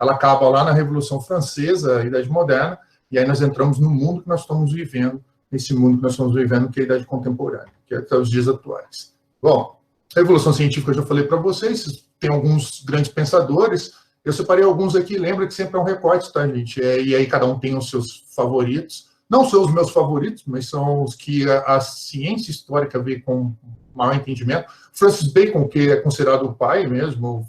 ela acaba lá na Revolução Francesa, a Idade Moderna, e aí nós entramos no mundo que nós estamos vivendo, esse mundo que nós estamos vivendo, que é a Idade Contemporânea, que é até os dias atuais. Bom, a Revolução Científica eu já falei para vocês, tem alguns grandes pensadores, eu separei alguns aqui, lembra que sempre é um recorte, tá, gente? E aí cada um tem os seus favoritos, não são os meus favoritos, mas são os que a ciência histórica vê com maior entendimento. Francis Bacon, que é considerado o pai mesmo,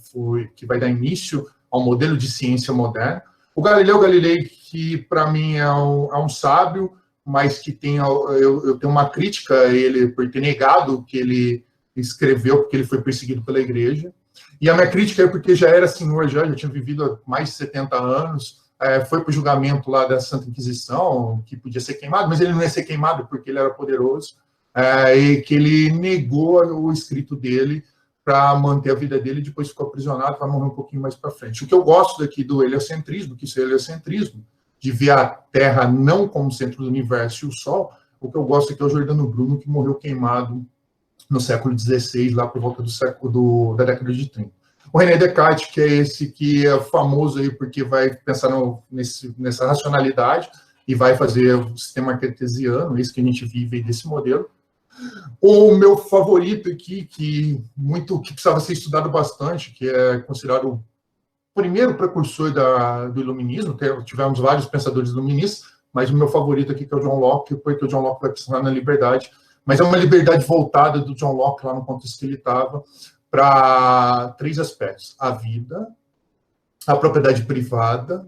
que vai dar início ao modelo de ciência moderna. O Galileu Galilei, que para mim é um sábio, mas que eu tenho uma crítica a ele por ter negado o que ele escreveu, porque ele foi perseguido pela igreja. E a minha crítica é porque já era senhor, já tinha vivido há mais de 70 anos, foi para o julgamento lá da Santa Inquisição, que podia ser queimado, mas ele não ia ser queimado porque ele era poderoso, e que ele negou o escrito dele para manter a vida dele, e depois ficou aprisionado, vai morrer um pouquinho mais para frente. O que eu gosto daqui do heliocentrismo, que isso é heliocentrismo, de ver a Terra não como centro do universo e o Sol, o que eu gosto aqui é o Giordano Bruno, que morreu queimado no século XVI, lá por volta da década de 30. O René Descartes, que é esse que é famoso aí porque vai pensar nessa racionalidade e vai fazer o sistema cartesiano, esse que a gente vive aí desse modelo. O meu favorito aqui, que precisava ser estudado bastante, que é considerado o primeiro precursor do iluminismo, tivemos vários pensadores iluministas, mas o meu favorito aqui que é o John Locke, porque o John Locke vai pensar na liberdade, mas é uma liberdade voltada do John Locke, lá no contexto que ele estava, para 3 aspectos: a vida, a propriedade privada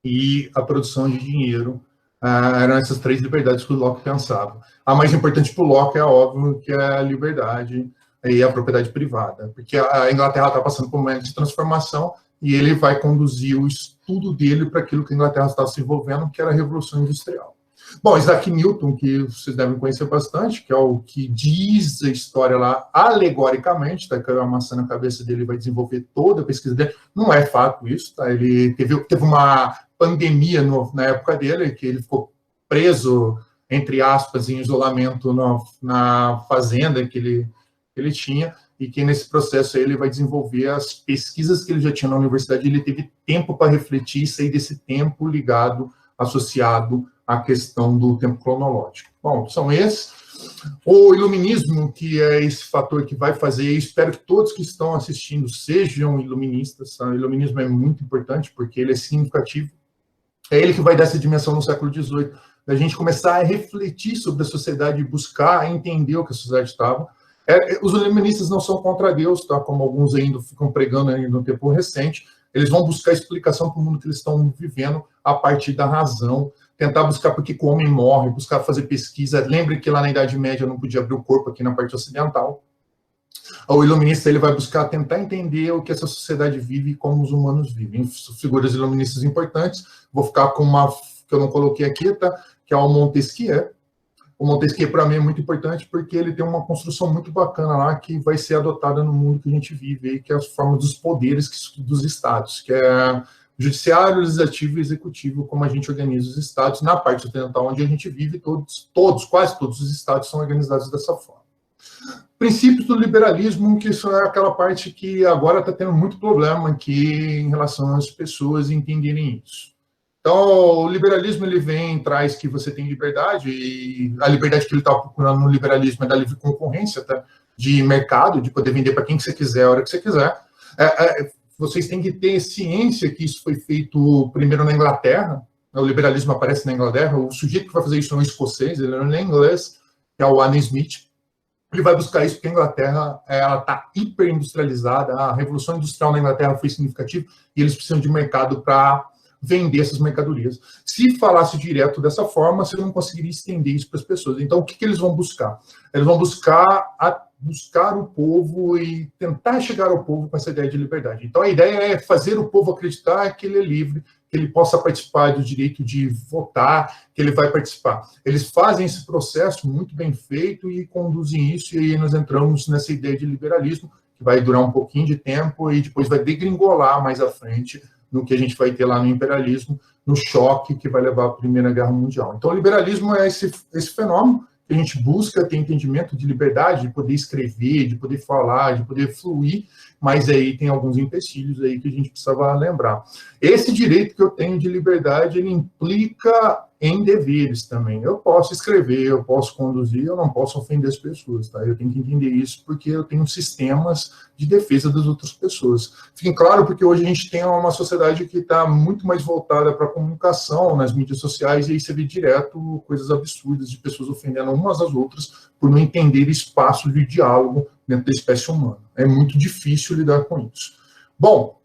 e a produção de dinheiro Eram essas 3 liberdades que o Locke pensava. A mais importante para o Locke é óbvio que é a liberdade e a propriedade privada, porque a Inglaterra está passando por um momento de transformação e ele vai conduzir o estudo dele para aquilo que a Inglaterra estava se envolvendo, que era a Revolução Industrial. Bom, Isaac Newton, que vocês devem conhecer bastante, que é o que diz a história lá alegoricamente, tá? Caiu uma maçã na cabeça dele, vai desenvolver toda a pesquisa dele. Não é fato isso, tá? Ele teve uma pandemia na época dele, que ele ficou preso, entre aspas, em isolamento na fazenda que ele tinha, e que nesse processo aí ele vai desenvolver as pesquisas que ele já tinha na universidade, ele teve tempo para refletir e sair desse tempo associado à questão do tempo cronológico. Bom, são esses. O iluminismo, que é esse fator que vai fazer, espero que todos que estão assistindo sejam iluministas, tá? O iluminismo é muito importante, porque ele é significativo. É ele que vai dar essa dimensão no século XVIII, da gente começar a refletir sobre a sociedade e buscar entender o que a sociedade estava. Os iluministas não são contra Deus, tá? Como alguns ainda ficam pregando ainda no tempo recente. Eles vão buscar explicação para o mundo que eles estão vivendo a partir da razão, tentar buscar por que o homem morre, buscar fazer pesquisa. Lembre que lá na Idade Média não podia abrir o corpo aqui na parte ocidental. O iluminista ele vai buscar tentar entender o que essa sociedade vive e como os humanos vivem. Figuras iluministas importantes. Vou ficar com uma que eu não coloquei aqui, tá? Que é o Montesquieu. O Montesquieu, para mim, é muito importante porque ele tem uma construção muito bacana lá que vai ser adotada no mundo que a gente vive, que é a forma dos poderes dos estados, que é judiciário, legislativo e executivo, como a gente organiza os estados. Na parte ocidental, onde a gente vive, quase todos os estados são organizados dessa forma. Princípios do liberalismo, que isso é aquela parte que agora está tendo muito problema aqui em relação às pessoas entenderem isso. Então, o liberalismo, ele traz que você tem liberdade, e a liberdade que ele está procurando no liberalismo é da livre concorrência, tá? De mercado, de poder vender para quem que você quiser, a hora que você quiser. Vocês têm que ter ciência que isso foi feito primeiro na Inglaterra, o liberalismo aparece na Inglaterra, o sujeito que vai fazer isso é um escocês, ele não é inglês, que é o Adam Smith. Ele vai buscar isso porque a Inglaterra está hiperindustrializada, a Revolução Industrial na Inglaterra foi significativa, e eles precisam de mercado para vender essas mercadorias. Se falasse direto dessa forma, você não conseguiria estender isso para as pessoas. Então, o que eles vão buscar? Eles vão buscar o povo e tentar chegar ao povo com essa ideia de liberdade. Então, a ideia é fazer o povo acreditar que ele é livre, que ele possa participar do direito de votar, que ele vai participar. Eles fazem esse processo muito bem feito e conduzem isso, e aí nós entramos nessa ideia de liberalismo, que vai durar um pouquinho de tempo e depois vai degringolar mais à frente no que a gente vai ter lá no imperialismo, no choque que vai levar à Primeira Guerra Mundial. Então, o liberalismo é esse fenômeno que a gente busca ter entendimento de liberdade, de poder escrever, de poder falar, de poder fluir, mas aí tem alguns empecilhos aí que a gente precisava lembrar. Esse direito que eu tenho de liberdade, ele implica em deveres também. Eu posso escrever, eu posso conduzir, eu não posso ofender as pessoas, tá? Eu tenho que entender isso porque eu tenho sistemas de defesa das outras pessoas. Fiquem claro, porque hoje a gente tem uma sociedade que está muito mais voltada para a comunicação nas mídias sociais, e aí você vê direto coisas absurdas de pessoas ofendendo umas às outras por não entender espaço de diálogo dentro da espécie humana. É muito difícil lidar com isso. Bom,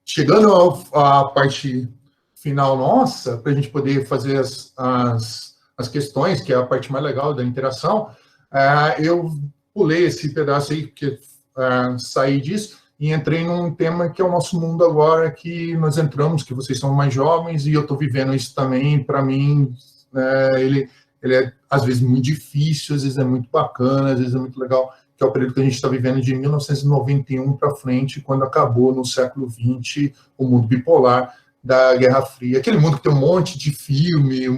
chegando à parte final nossa, para a gente poder fazer as questões, que é a parte mais legal da interação, eu pulei esse pedaço aí, porque saí disso, e entrei num tema que é o nosso mundo agora, que nós entramos, que vocês são mais jovens, e eu estou vivendo isso também. Para mim, ele é, às vezes, muito difícil, às vezes é muito bacana, às vezes é muito legal, que é o período que a gente está vivendo de 1991 para frente, quando acabou, no século XX, o mundo bipolar da Guerra Fria. Aquele mundo que tem um monte de filme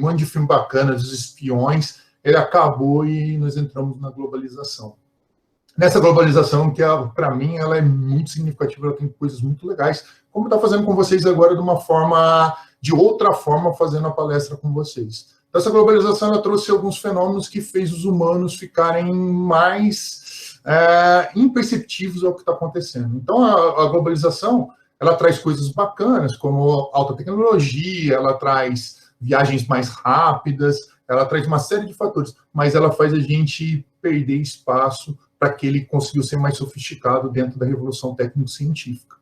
bacana dos espiões, ele acabou e nós entramos na globalização. Nessa globalização, que para mim ela é muito significativa, ela tem coisas muito legais, como está fazendo com vocês agora de outra forma, fazendo a palestra com vocês. Essa globalização ela trouxe alguns fenômenos que fez os humanos ficarem mais imperceptivos ao que está acontecendo. Então, a globalização ela traz coisas bacanas, como alta tecnologia, ela traz viagens mais rápidas, ela traz uma série de fatores, mas ela faz a gente perder espaço para que ele conseguiu ser mais sofisticado dentro da revolução técnico-científica.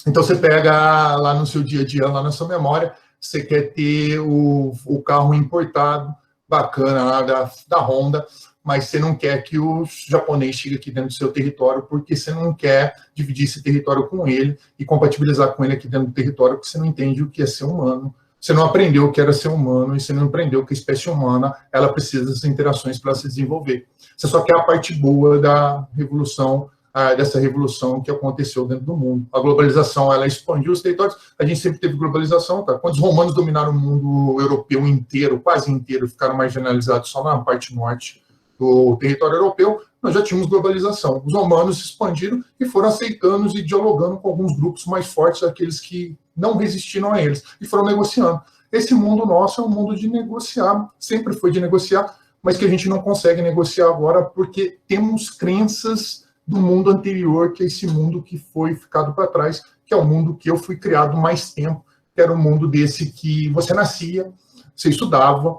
Então, você pega lá no seu dia a dia, lá na sua memória, você quer ter o carro importado, bacana lá da Honda, mas você não quer que o japonês chegue aqui dentro do seu território, porque você não quer dividir esse território com ele e compatibilizar com ele aqui dentro do território, porque você não entende o que é ser humano. Você não aprendeu o que era ser humano e você não aprendeu que a espécie humana ela precisa dessas interações para se desenvolver. Você só quer a parte boa da revolução, dessa revolução que aconteceu dentro do mundo. A globalização, ela expandiu os territórios, a gente sempre teve globalização, tá? Quando os romanos dominaram o mundo europeu inteiro, quase inteiro, ficaram marginalizados só na parte norte do território europeu, nós já tínhamos globalização. Os romanos se expandiram e foram aceitando e dialogando com alguns grupos mais fortes, aqueles que não resistiram a eles, e foram negociando. Esse mundo nosso é um mundo de negociar, sempre foi de negociar, mas que a gente não consegue negociar agora porque temos crenças do mundo anterior, que é esse mundo que foi ficado para trás, que é o mundo que eu fui criado mais tempo, que era um mundo desse que você nascia, você estudava,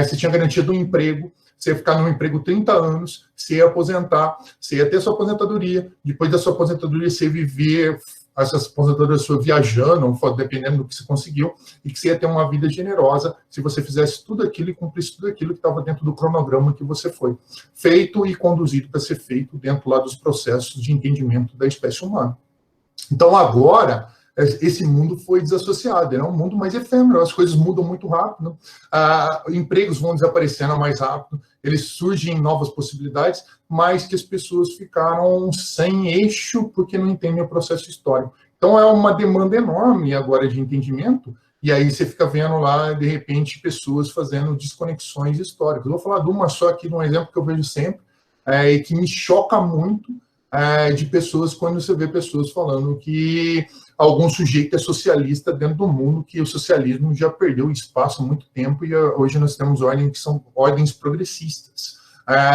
você tinha garantido um emprego, você ia ficar num emprego 30 anos, você ia aposentar, você ia ter sua aposentadoria, depois da sua aposentadoria você ia viver essa aposentadoria sua viajando, dependendo do que você conseguiu, e que você ia ter uma vida generosa se você fizesse tudo aquilo e cumprisse tudo aquilo que estava dentro do cronograma que você foi feito e conduzido para ser feito dentro lá dos processos de entendimento da espécie humana. Então, agora, esse mundo foi desassociado, é um mundo mais efêmero, as coisas mudam muito rápido, empregos vão desaparecendo mais rápido, eles surgem novas possibilidades, mas que as pessoas ficaram sem eixo porque não entendem o processo histórico. Então é uma demanda enorme agora de entendimento, e aí você fica vendo lá, de repente, pessoas fazendo desconexões históricas. Eu vou falar de uma só aqui, de um exemplo que eu vejo sempre, e que me choca muito, de pessoas, quando você vê pessoas falando que algum sujeito é socialista dentro do mundo, que o socialismo já perdeu espaço há muito tempo e hoje nós temos ordens que são ordens progressistas.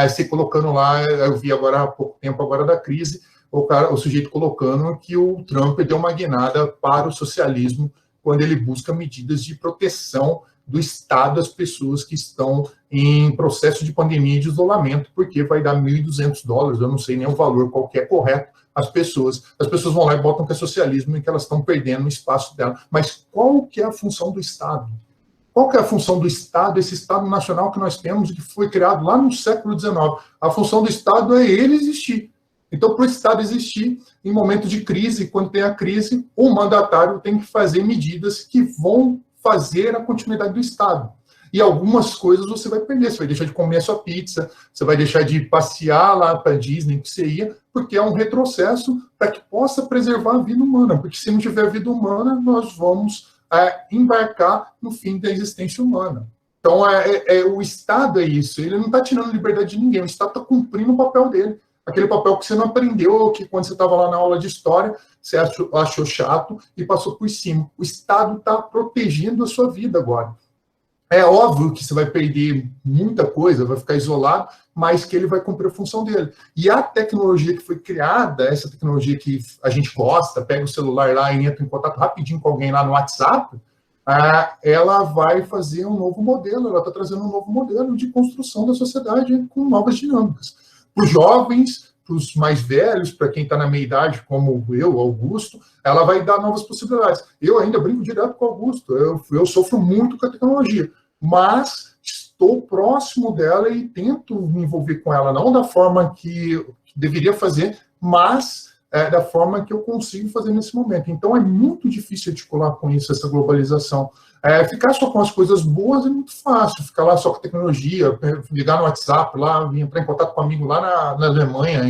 Você colocando lá, eu vi agora há pouco tempo, agora da crise, o sujeito colocando que o Trump deu uma guinada para o socialismo quando ele busca medidas de proteção do Estado às pessoas que estão em processo de pandemia e de isolamento, porque vai dar $1.200, eu não sei nem o valor qual que é correto, as pessoas vão lá e botam que é socialismo e que elas estão perdendo o espaço dela. Mas qual que é a função do Estado? Qual que é a função do Estado, esse Estado nacional que nós temos, que foi criado lá no século XIX? A função do Estado é ele existir. Então, para o Estado existir, em momento de crise, quando tem a crise, o mandatário tem que fazer medidas que vão fazer a continuidade do Estado. E algumas coisas você vai perder, você vai deixar de comer a sua pizza, você vai deixar de passear lá para a Disney que você ia, porque é um retrocesso para que possa preservar a vida humana, porque se não tiver vida humana, nós vamos embarcar no fim da existência humana. Então, o Estado é isso, ele não está tirando liberdade de ninguém, o Estado está cumprindo o papel dele, aquele papel que você não aprendeu, que quando você estava lá na aula de história, você achou chato e passou por cima. O Estado está protegendo a sua vida agora. É óbvio que você vai perder muita coisa, vai ficar isolado, mas que ele vai cumprir a função dele. E a tecnologia que foi criada, essa tecnologia que a gente gosta, pega o celular lá e entra em contato rapidinho com alguém lá no WhatsApp, ela vai fazer um novo modelo, ela está trazendo um novo modelo de construção da sociedade com novas dinâmicas. Para os jovens, para os mais velhos, para quem está na meia idade, como eu, Augusto, ela vai dar novas possibilidades. Eu ainda brinco direto com o Augusto, eu sofro muito com a tecnologia, mas estou próximo dela e tento me envolver com ela, não da forma que deveria fazer, mas da forma que eu consigo fazer nesse momento. Então é muito difícil articular com isso, essa globalização. Ficar só com as coisas boas é muito fácil, ficar lá só com tecnologia, ligar no WhatsApp, lá, entrar em contato com um amigo lá na Alemanha,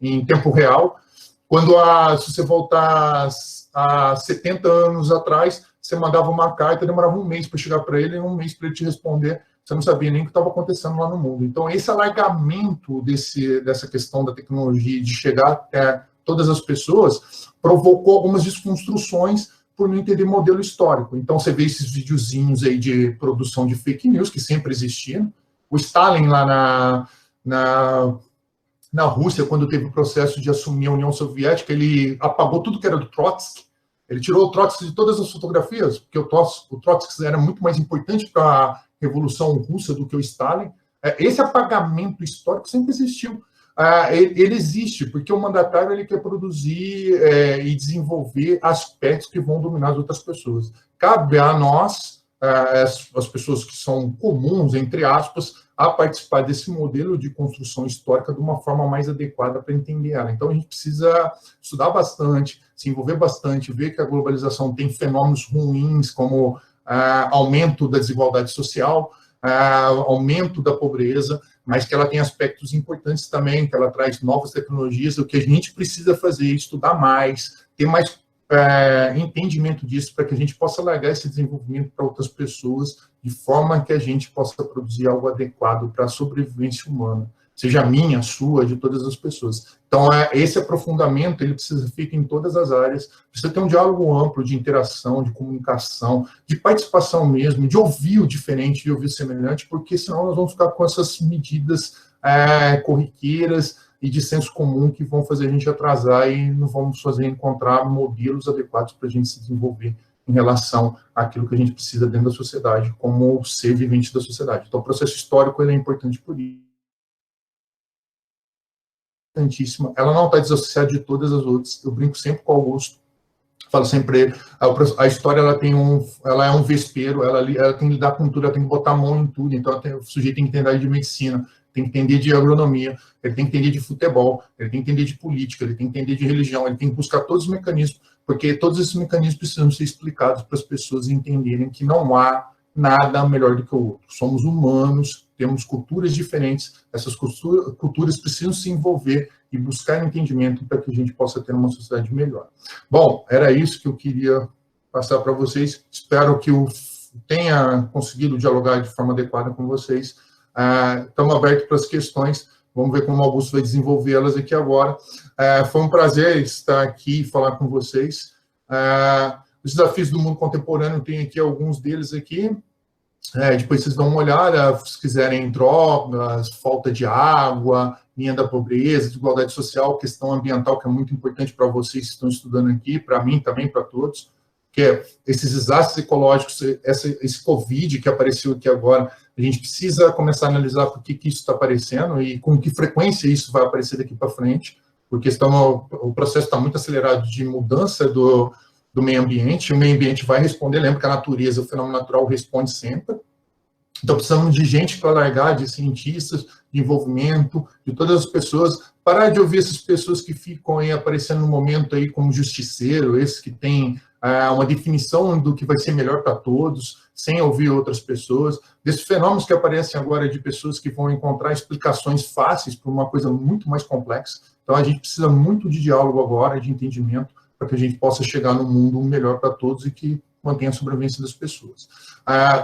em tempo real. Quando se você voltar a 70 anos atrás, você mandava uma carta, demorava um mês para chegar para ele, e um mês para ele te responder, você não sabia nem o que estava acontecendo lá no mundo. Então, esse alargamento dessa questão da tecnologia, de chegar até todas as pessoas, provocou algumas desconstruções por não entender modelo histórico. Então, você vê esses videozinhos aí de produção de fake news, que sempre existiram. O Stalin, lá na Rússia, quando teve o processo de assumir a União Soviética, ele apagou tudo que era do Trotsky. Ele tirou o Trotsky de todas as fotografias, porque o Trotsky era muito mais importante para a Revolução Russa do que o Stalin. Esse apagamento histórico sempre existiu. ele existe, porque o mandatário ele quer produzir e desenvolver aspectos que vão dominar as outras pessoas. Cabe a nós, as pessoas que são comuns, entre aspas, a participar desse modelo de construção histórica de uma forma mais adequada para entender ela. Então, a gente precisa estudar bastante, se envolver bastante, ver que a globalização tem fenômenos ruins, como aumento da desigualdade social, aumento da pobreza, mas que ela tem aspectos importantes também, que ela traz novas tecnologias. O que a gente precisa fazer é estudar mais, ter mais entendimento disso, para que a gente possa largar esse desenvolvimento para outras pessoas, de forma que a gente possa produzir algo adequado para a sobrevivência humana, seja minha, sua, de todas as pessoas. Então, esse aprofundamento, ele precisa ficar em todas as áreas, precisa ter um diálogo amplo de interação, de comunicação, de participação mesmo, de ouvir o diferente, de ouvir o semelhante, porque senão nós vamos ficar com essas medidas corriqueiras e de senso comum que vão fazer a gente atrasar e não vamos fazer encontrar modelos adequados para a gente se desenvolver em relação àquilo que a gente precisa dentro da sociedade, como ser vivente da sociedade. Então, o processo histórico ele é importante por isso. Importantíssima. Ela não está desassociada de todas as outras. Eu brinco sempre com o Augusto, falo sempre, a história ela é um vespeiro, ela tem que lidar com tudo, ela tem que botar a mão em tudo, então o sujeito tem que entender de medicina, tem que entender de agronomia, ele tem que entender de futebol, ele tem que entender de política, ele tem que entender de religião, ele tem que buscar todos os mecanismos, porque todos esses mecanismos precisam ser explicados para as pessoas entenderem que não há nada melhor do que o outro. Somos humanos, temos culturas diferentes, essas culturas precisam se envolver e buscar entendimento para que a gente possa ter uma sociedade melhor. Bom, era isso que eu queria passar para vocês. Espero que eu tenha conseguido dialogar de forma adequada com vocês. Estamos abertos para as questões. Vamos ver como o Augusto vai desenvolvê-las aqui agora. Foi um prazer estar aqui e falar com vocês. Os desafios do mundo contemporâneo, tem aqui alguns deles aqui. Depois vocês dão uma olhada, se quiserem drogas, falta de água, linha da pobreza, desigualdade social, questão ambiental, que é muito importante para vocês que estão estudando aqui, para mim também, para todos, que é esses desastres ecológicos, esse Covid que apareceu aqui agora, a gente precisa começar a analisar por que isso está aparecendo e com que frequência isso vai aparecer daqui para frente, porque o processo está muito acelerado de mudança do meio ambiente, o meio ambiente vai responder, lembra que a natureza, o fenômeno natural responde sempre. Então, precisamos de gente para largar, de cientistas, de envolvimento, de todas as pessoas, parar de ouvir essas pessoas que ficam aí aparecendo no momento aí como justiceiro, esses que têm uma definição do que vai ser melhor para todos, sem ouvir outras pessoas, desses fenômenos que aparecem agora de pessoas que vão encontrar explicações fáceis para uma coisa muito mais complexa. Então, a gente precisa muito de diálogo agora, de entendimento, para que a gente possa chegar num mundo melhor para todos e que mantenha a sobrevivência das pessoas.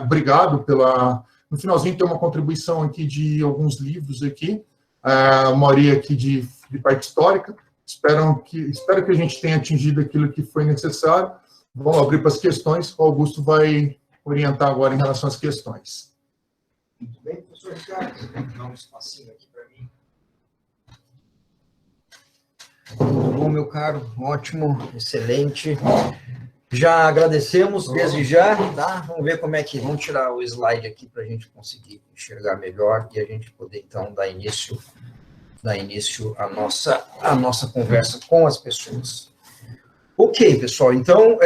Obrigado pela... No finalzinho tem uma contribuição aqui de alguns livros aqui, a maioria aqui de parte histórica. Espero que a gente tenha atingido aquilo que foi necessário. Vamos abrir para as questões. O Augusto vai orientar agora em relação às questões. Muito bem, professor Ricardo. Vou dar um espacinho aqui para mim. Muito bom, meu caro. Ótimo, excelente. Já agradecemos desde já, tá? Vamos ver como é que... Vamos tirar o slide aqui para a gente conseguir enxergar melhor e a gente poder, então, dar início à nossa conversa com as pessoas. Ok, pessoal. Então,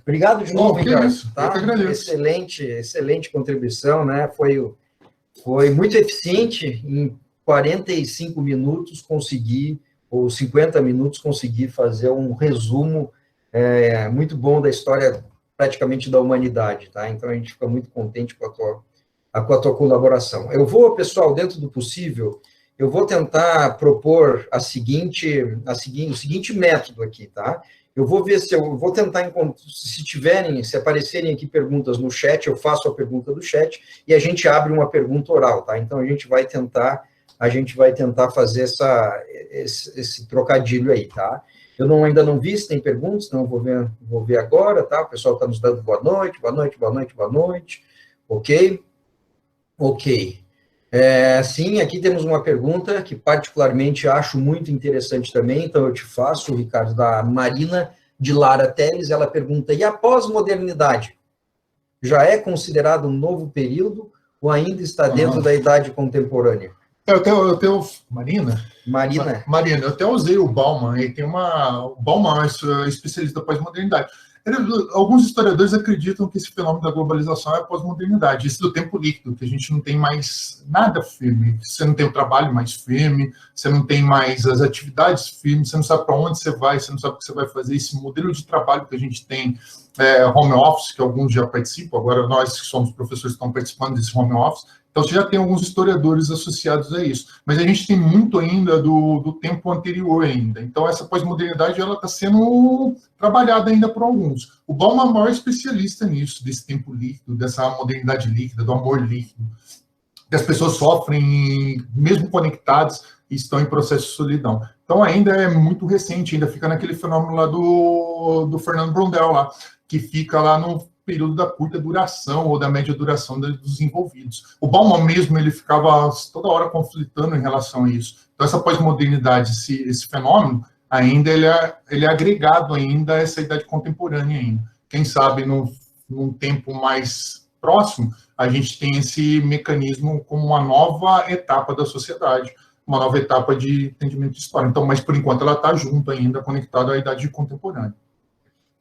obrigado de novo, Ricardo. Tá? Excelente contribuição, né? Foi muito eficiente. Em 45 minutos consegui, ou 50 minutos, consegui fazer um resumo muito bom da história praticamente da humanidade, tá? Então, a gente fica muito contente com a tua colaboração. Eu vou, pessoal, dentro do possível, eu vou tentar propor o seguinte método aqui, tá? Eu vou ver se eu vou tentar, se aparecerem aqui perguntas no chat, eu faço a pergunta do chat e a gente abre uma pergunta oral, tá? Então, a gente vai tentar fazer esse trocadilho aí, tá? Eu ainda não vi se tem perguntas, então eu vou ver agora, tá? O pessoal está nos dando boa noite. Ok. Sim, aqui temos uma pergunta que particularmente acho muito interessante também, então eu te faço, Ricardo, da Marina de Lara Teles. Ela pergunta: e a pós-modernidade já é considerado um novo período ou ainda está dentro da idade contemporânea? Marina, eu até usei o Bauman, e tem o Bauman é especialista da pós-modernidade. Alguns historiadores acreditam que esse fenômeno da globalização é a pós-modernidade, isso do tempo líquido, que a gente não tem mais nada firme, você não tem o trabalho mais firme, você não tem mais as atividades firmes, você não sabe para onde você vai, você não sabe o que você vai fazer, esse modelo de trabalho que a gente tem, home office, que alguns já participam, agora nós que somos professores estamos participando desse home office, então você já tem alguns historiadores associados a isso, mas a gente tem muito ainda do tempo anterior ainda, então essa pós-modernidade ela está sendo trabalhada ainda por alguns. O Bauman é o maior especialista nisso, desse tempo líquido, dessa modernidade líquida, do amor líquido, que as pessoas sofrem, mesmo conectadas, e estão em processo de solidão. Então ainda é muito recente, ainda fica naquele fenômeno lá do Fernando Brondel, lá, que fica lá no período da curta duração ou da média duração dos envolvidos. O Bauman mesmo, ele ficava toda hora conflitando em relação a isso. Então essa pós-modernidade, esse fenômeno, ainda ele é agregado ainda a essa idade contemporânea ainda. Quem sabe num tempo mais próximo, a gente tem esse mecanismo como uma nova etapa da sociedade, uma nova etapa de entendimento de história. Então, mas por enquanto ela está junto ainda, conectada à idade contemporânea.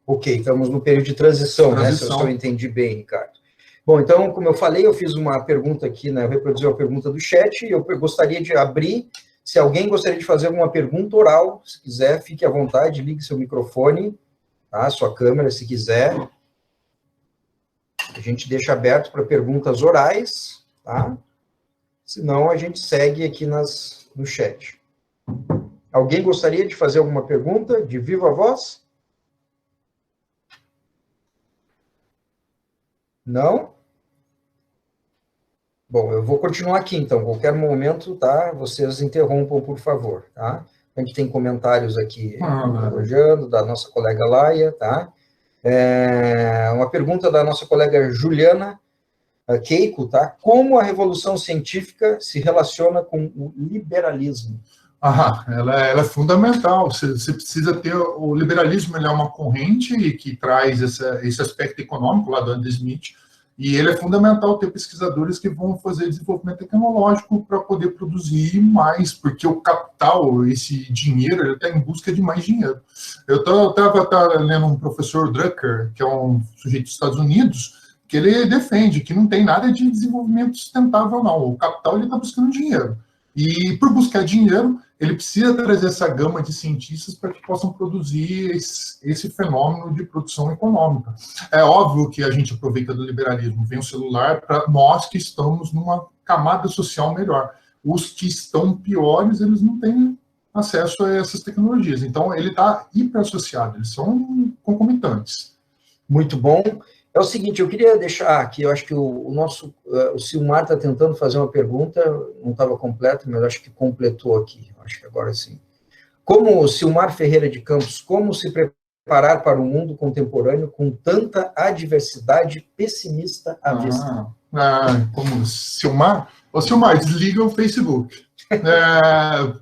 Ok, estamos no período de transição, né? Se eu entendi bem, Ricardo. Bom, então, como eu falei, eu fiz uma pergunta aqui, né? Eu reproduzi uma pergunta do chat, e eu gostaria de abrir. Se alguém gostaria de fazer alguma pergunta oral, se quiser, fique à vontade, ligue seu microfone, tá? Sua câmera, se quiser. A gente deixa aberto para perguntas orais, tá? Senão, a gente segue aqui no chat. Alguém gostaria de fazer alguma pergunta de viva voz? Não? Bom, eu vou continuar aqui, então, qualquer momento, tá? Vocês interrompam, por favor, tá? A gente tem comentários aqui elogiando, da nossa colega Laia, tá? Uma pergunta da nossa colega Juliana Keiko, tá? Como a revolução científica se relaciona com o liberalismo? Ela é fundamental. Você precisa ter o liberalismo, ele é uma corrente que traz esse aspecto econômico lá do Adam Smith, e ele é fundamental ter pesquisadores que vão fazer desenvolvimento tecnológico para poder produzir mais, porque o capital, esse dinheiro, ele está em busca de mais dinheiro. Eu estava lendo um professor Drucker, que é um sujeito dos Estados Unidos, que ele defende que não tem nada de desenvolvimento sustentável, não. O capital está buscando dinheiro. E, por buscar dinheiro, ele precisa trazer essa gama de cientistas para que possam produzir esse fenômeno de produção econômica. É óbvio que a gente aproveita do liberalismo, vem o celular para nós que estamos numa camada social melhor. Os que estão piores, eles não têm acesso a essas tecnologias. Então, ele está hiperassociado, eles são concomitantes. Muito bom. É o seguinte, eu queria deixar aqui, eu acho que o Silmar está tentando fazer uma pergunta, não estava completa, mas acho que completou aqui, acho que agora sim. Como o Silmar Ferreira de Campos, como se preparar para um mundo contemporâneo com tanta adversidade pessimista à vista? Como Silmar? Ô Silmar, desliga o Facebook.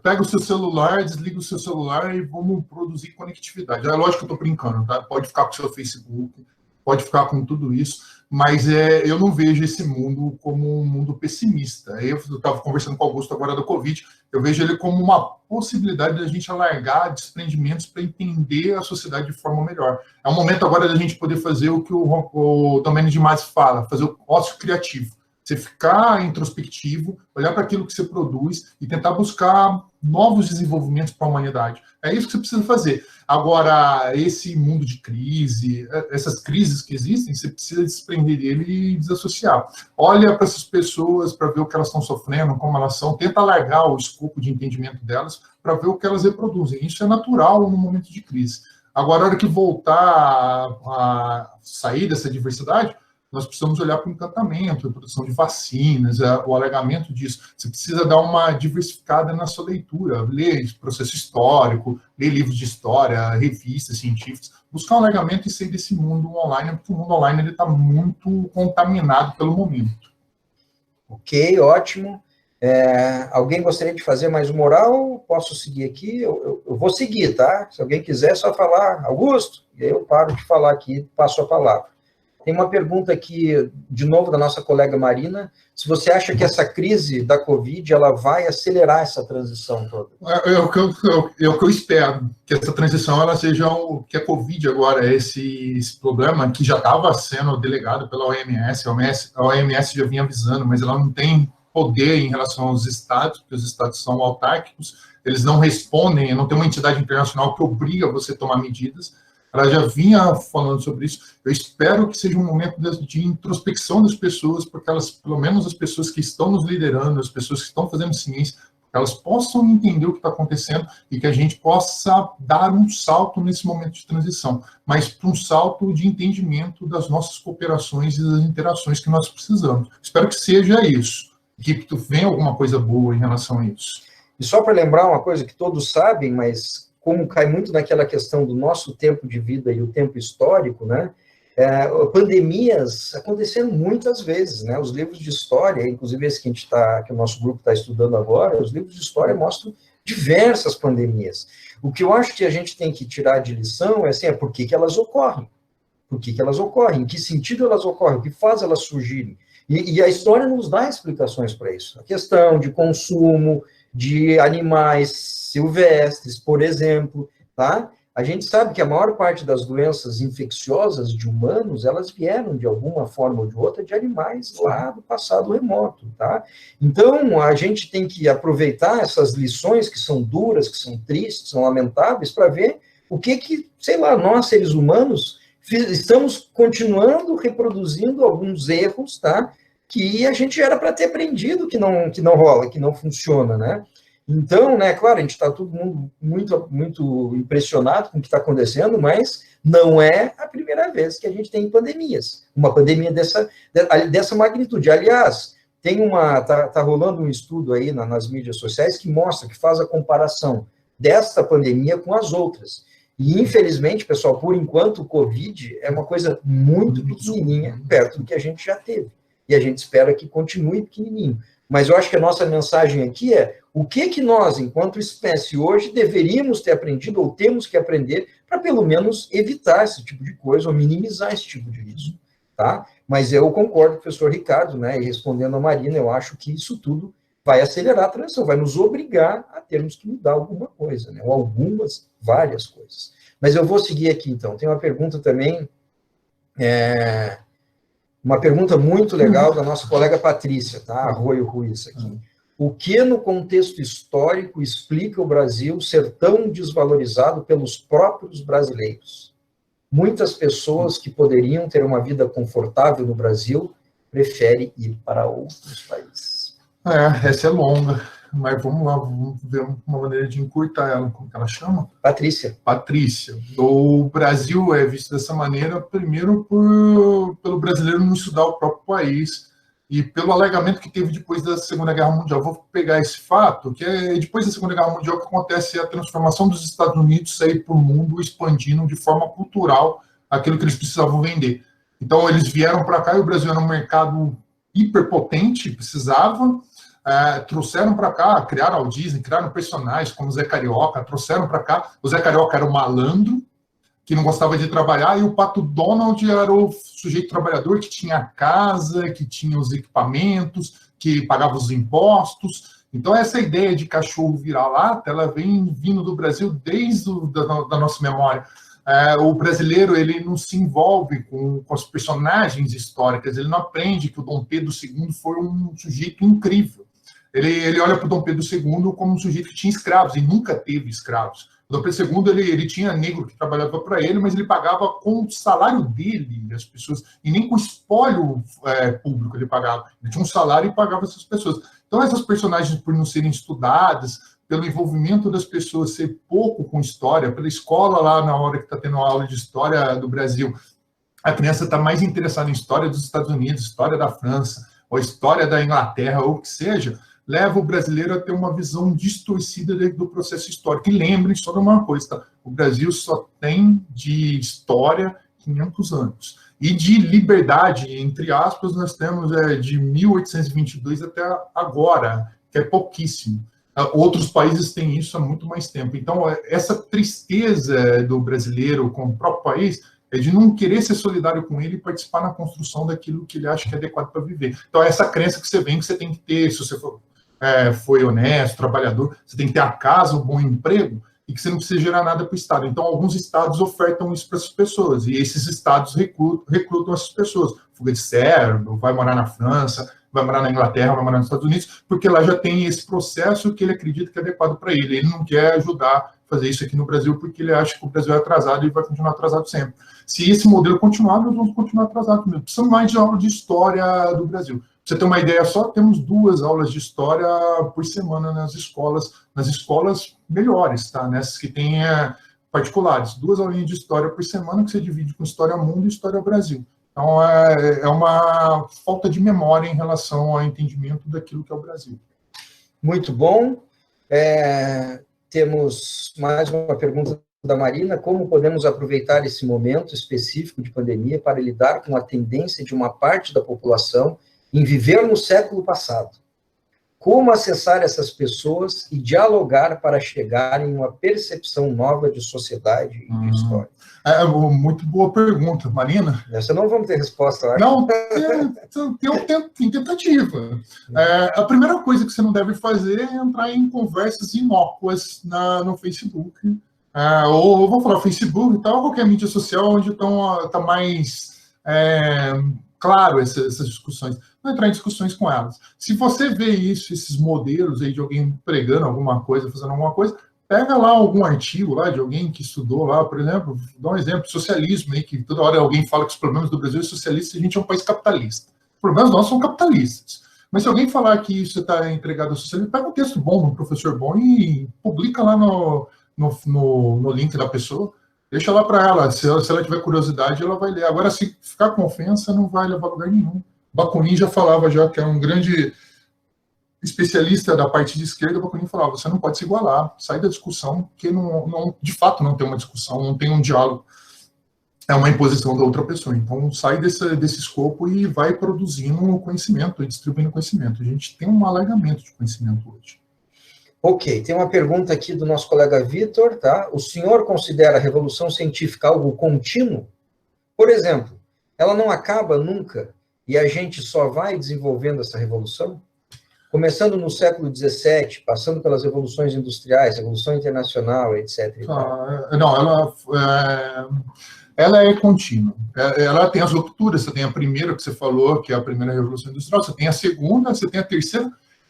Pega o seu celular, desliga o seu celular e vamos produzir conectividade. É lógico que eu estou brincando, tá? Pode ficar com o seu Facebook, pode ficar com tudo isso, mas eu não vejo esse mundo como um mundo pessimista. Eu estava conversando com o Augusto agora do Covid, eu vejo ele como uma possibilidade de a gente alargar desprendimentos para entender a sociedade de forma melhor. É um momento agora da gente poder fazer o que o Domênio de Masi fala, fazer o ócio criativo. Você ficar introspectivo, olhar para aquilo que você produz e tentar buscar novos desenvolvimentos para a humanidade. É isso que você precisa fazer. Agora, esse mundo de crise, essas crises que existem, você precisa desprender dele e desassociar. Olha para essas pessoas para ver o que elas estão sofrendo, como elas são, tenta alargar o escopo de entendimento delas para ver o que elas reproduzem. Isso é natural no momento de crise. Agora, a hora que voltar a sair dessa diversidade, nós precisamos olhar para o encantamento, a produção de vacinas, o alargamento disso. Você precisa dar uma diversificada na sua leitura, ler processo histórico, ler livros de história, revistas científicas, buscar um alargamento e sair desse mundo online, porque o mundo online está muito contaminado pelo momento. Ok, ótimo. Alguém gostaria de fazer mais uma oral? Posso seguir aqui? Eu vou seguir, tá? Se alguém quiser, é só falar, Augusto, e aí eu paro de falar aqui, passo a palavra. Tem uma pergunta aqui, de novo, da nossa colega Marina, se você acha que essa crise da Covid, ela vai acelerar essa transição toda? É o que eu espero, que essa transição ela seja que a Covid agora, esse problema que já estava sendo delegado pela OMS, a OMS já vinha avisando, mas ela não tem poder em relação aos estados, porque os estados são autárquicos, eles não respondem, não tem uma entidade internacional que obriga você a tomar medidas. Ela já vinha falando sobre isso. Eu espero que seja um momento de introspecção das pessoas, porque elas, pelo menos as pessoas que estão nos liderando, as pessoas que estão fazendo ciência, elas possam entender o que está acontecendo e que a gente possa dar um salto nesse momento de transição, mas para um salto de entendimento das nossas cooperações e das interações que nós precisamos. Espero que seja isso, que venha alguma coisa boa em relação a isso. E só para lembrar uma coisa que todos sabem, mas como cai muito naquela questão do nosso tempo de vida e o tempo histórico, né? Pandemias aconteceram muitas vezes, né? Os livros de história, inclusive esse que o nosso grupo está estudando agora, os livros de história mostram diversas pandemias. O que eu acho que a gente tem que tirar de lição é assim, por que elas ocorrem? Por que elas ocorrem? Em que sentido elas ocorrem? O que faz elas surgirem? E a história nos dá explicações para isso. A questão de consumo de animais silvestres, por exemplo, tá? A gente sabe que a maior parte das doenças infecciosas de humanos, elas vieram de alguma forma ou de outra de animais lá do passado remoto, tá? Então, a gente tem que aproveitar essas lições que são duras, que são tristes, são lamentáveis, para ver o que, sei lá, nós, seres humanos, estamos continuando reproduzindo alguns erros, tá? Que a gente era para ter aprendido que não rola, que não funciona, né? Então, né, claro, a gente está todo mundo muito impressionado com o que está acontecendo, mas não é a primeira vez que a gente tem pandemias. Uma pandemia dessa magnitude. Aliás, tá rolando um estudo aí nas mídias sociais que mostra, que faz a comparação desta pandemia com as outras. E, infelizmente, pessoal, por enquanto, o Covid é uma coisa muito pequenininha perto do que a gente já teve. E a gente espera que continue pequenininho. Mas eu acho que a nossa mensagem aqui é o que nós, enquanto espécie, hoje deveríamos ter aprendido ou temos que aprender para, pelo menos, evitar esse tipo de coisa ou minimizar esse tipo de risco, tá? Mas eu concordo com o professor Ricardo, né? E respondendo a Marina, eu acho que isso tudo vai acelerar a transição, vai nos obrigar a termos que mudar alguma coisa, né? Ou várias coisas. Mas eu vou seguir aqui, então. Tem uma pergunta também... Uma pergunta muito legal da nossa colega Patrícia, tá? Arroio Ruiz aqui. O que, no contexto histórico, explica o Brasil ser tão desvalorizado pelos próprios brasileiros? Muitas pessoas que poderiam ter uma vida confortável no Brasil preferem ir para outros países. Essa é longa, mas vamos lá, vamos ver uma maneira de encurtar ela. Como que ela chama? Patrícia. Patrícia. O Brasil é visto dessa maneira, primeiro, pelo brasileiro não estudar o próprio país e pelo alegamento que teve depois da Segunda Guerra Mundial. Vou pegar esse fato, que é depois da Segunda Guerra Mundial que acontece a transformação dos Estados Unidos sair para o mundo, expandindo de forma cultural aquilo que eles precisavam vender. Então, eles vieram para cá e o Brasil era um mercado hiperpotente, precisava... trouxeram para cá, criaram o Disney, criaram personagens como o Zé Carioca, trouxeram para cá, o Zé Carioca era o malandro, que não gostava de trabalhar, e o Pato Donald era o sujeito trabalhador que tinha a casa, que tinha os equipamentos, que pagava os impostos. Então, essa ideia de cachorro vira-lata, ela vem vindo do Brasil desde da nossa memória. O brasileiro, ele não se envolve com as personagens históricas, ele não aprende que o Dom Pedro II foi um sujeito incrível. Ele olha para o Dom Pedro II como um sujeito que tinha escravos, e nunca teve escravos. O Dom Pedro II, ele tinha negro que trabalhava para ele, mas ele pagava com o salário dele, as pessoas, e nem com o espólio público ele pagava. Ele tinha um salário e pagava essas pessoas. Então, essas personagens, por não serem estudadas, pelo envolvimento das pessoas ser pouco com história, pela escola lá na hora que está tendo aula de história do Brasil, a criança está mais interessada em história dos Estados Unidos, história da França, ou história da Inglaterra, ou o que seja, leva o brasileiro a ter uma visão distorcida do processo histórico. E lembrem só de uma coisa, tá? O Brasil só tem de história 500 anos. E de liberdade, entre aspas, nós temos de 1822 até agora, que é pouquíssimo. Outros países têm isso há muito mais tempo. Então, essa tristeza do brasileiro com o próprio país é de não querer ser solidário com ele e participar na construção daquilo que ele acha que é adequado para viver. Então, essa crença que você vem, que você tem que ter, se você foi honesto, trabalhador, você tem que ter a casa, um bom emprego, e que você não precisa gerar nada para o Estado. Então, alguns estados ofertam isso para essas pessoas, e esses estados recrutam essas pessoas. Fuga de cérebro, vai morar na França, vai morar na Inglaterra, vai morar nos Estados Unidos, porque lá já tem esse processo que ele acredita que é adequado para ele. Ele não quer ajudar a fazer isso aqui no Brasil, porque ele acha que o Brasil é atrasado e vai continuar atrasado sempre. Se esse modelo continuar, nós vamos continuar atrasados mesmo. Precisamos mais de aula de história do Brasil. Pra você ter uma ideia só, temos 2 aulas de história por semana nas escolas melhores, tá? Nessas que tem particulares. 2 aulinhas de história por semana que você divide com História Mundo e História Brasil. Então, é uma falta de memória em relação ao entendimento daquilo que é o Brasil. Muito bom. Temos mais uma pergunta da Marina. Como podemos aproveitar esse momento específico de pandemia para lidar com a tendência de uma parte da população em viver no século passado? Como acessar essas pessoas e dialogar para chegar em uma percepção nova de sociedade e de história? Muito boa pergunta, Marina. Essa não vamos ter resposta, eu acho. Não, tem tentativa. A primeira coisa que você não deve fazer é entrar em conversas inócuas no Facebook. Ou vou falar Facebook e tal, qualquer mídia social onde está mais claro essas discussões. Não entrar em discussões com elas. Se você vê isso, esses modelos aí de alguém pregando alguma coisa, fazendo alguma coisa, pega lá algum artigo lá de alguém que estudou lá, por exemplo, dá um exemplo, socialismo aí, que toda hora alguém fala que os problemas do Brasil é socialista e a gente é um país capitalista. Os problemas nossos são capitalistas. Mas se alguém falar que isso está entregado ao socialismo, pega um texto bom, um professor bom e publica lá no link da pessoa, deixa lá para ela, se ela tiver curiosidade, ela vai ler. Agora, se ficar com ofensa, não vai levar a lugar nenhum. Bakunin já falava, que é um grande especialista da parte de esquerda. Bakunin falava, você não pode se igualar, sai da discussão, porque de fato não tem uma discussão, não tem um diálogo, é uma imposição da outra pessoa. Então, sai desse escopo e vai produzindo conhecimento, e distribuindo conhecimento. A gente tem um alargamento de conhecimento hoje. Ok, tem uma pergunta aqui do nosso colega Vitor, tá? O senhor considera a revolução científica algo contínuo? Por exemplo, ela não acaba nunca e a gente só vai desenvolvendo essa revolução? Começando no século XVII, passando pelas revoluções industriais, Revolução Internacional, etc. Não, ela é contínua. Ela tem as rupturas, você tem a primeira que você falou, que é a primeira Revolução Industrial, você tem a segunda, você tem a terceira.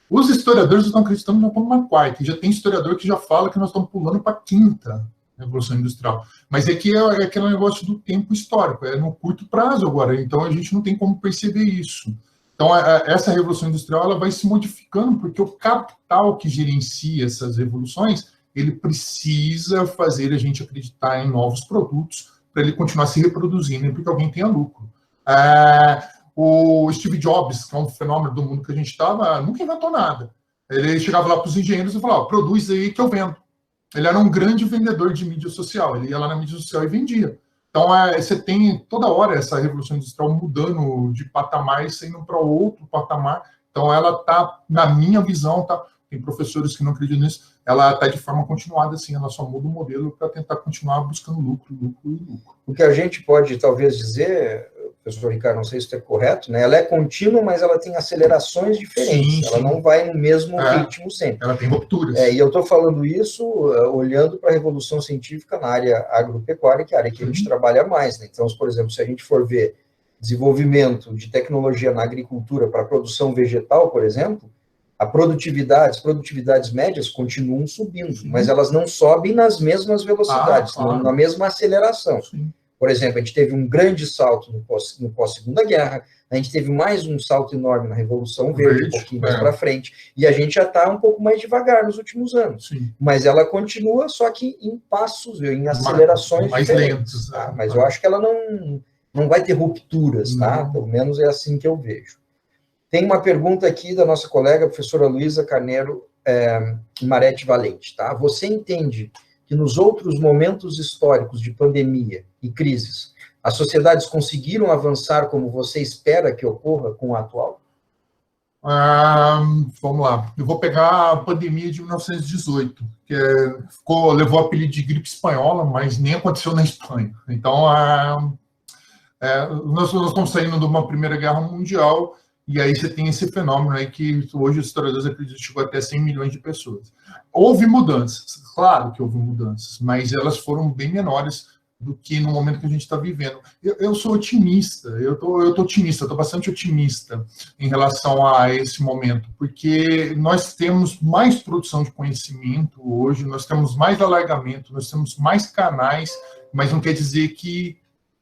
Os historiadores estão acreditando que nós estamos na quarta, e já tem historiador que já fala que nós estamos pulando para a quinta Revolução Industrial. Mas é aquele negócio do tempo histórico, é no curto prazo agora, então a gente não tem como perceber isso. Então, essa Revolução Industrial ela vai se modificando, porque o capital que gerencia essas revoluções, ele precisa fazer a gente acreditar em novos produtos para ele continuar se reproduzindo, porque alguém tenha lucro. O Steve Jobs, que é um fenômeno do mundo que a gente estava, nunca inventou nada. Ele chegava lá para os engenheiros e falava, produz aí que eu vendo. Ele era um grande vendedor de mídia social, ele ia lá na mídia social e vendia. Então, você tem toda hora essa revolução industrial mudando de patamar e saindo para outro patamar. Então, ela está, na minha visão, tem professores que não acreditam nisso, ela está de forma continuada, assim, ela só muda o modelo para tentar continuar buscando lucro. O que a gente pode, talvez, dizer, professor Ricardo, não sei se isso é correto, né? Ela é contínua, mas ela tem acelerações diferentes, sim. Ela não vai no mesmo ritmo sempre. Ela tem rupturas. E eu estou falando isso olhando para a revolução científica na área agropecuária, que é a área que a gente trabalha mais, né? Então, por exemplo, se a gente for ver desenvolvimento de tecnologia na agricultura para a produção vegetal, por exemplo, as produtividades médias continuam subindo, sim. Mas elas não sobem nas mesmas velocidades, claro. Na mesma aceleração. Sim. Por exemplo, a gente teve um grande salto no pós-Segunda Guerra, a gente teve mais um salto enorme na Revolução Verde, um pouquinho mais para frente, e a gente já está um pouco mais devagar nos últimos anos. Sim. Mas ela continua, só que em passos, em acelerações mais lentos. Mas eu acho que ela não vai ter rupturas, tá? Pelo menos é assim que eu vejo. Tem uma pergunta aqui da nossa colega, a professora Luísa Carneiro Marete Valente, tá? Você entende que nos outros momentos históricos de pandemia e crises, as sociedades conseguiram avançar como você espera que ocorra com o atual? Vamos lá. Eu vou pegar a pandemia de 1918, que levou o apelido de gripe espanhola, mas nem aconteceu na Espanha. Então, nós estamos saindo de uma Primeira Guerra Mundial, e aí você tem esse fenômeno aí que hoje os historiadores acreditam que chegou até 100 milhões de pessoas. Houve mudanças, claro que houve mudanças, mas elas foram bem menores do que no momento que a gente está vivendo. Eu sou otimista, eu tô otimista, estou bastante otimista em relação a esse momento, porque nós temos mais produção de conhecimento hoje, nós temos mais alargamento, nós temos mais canais, mas não quer dizer que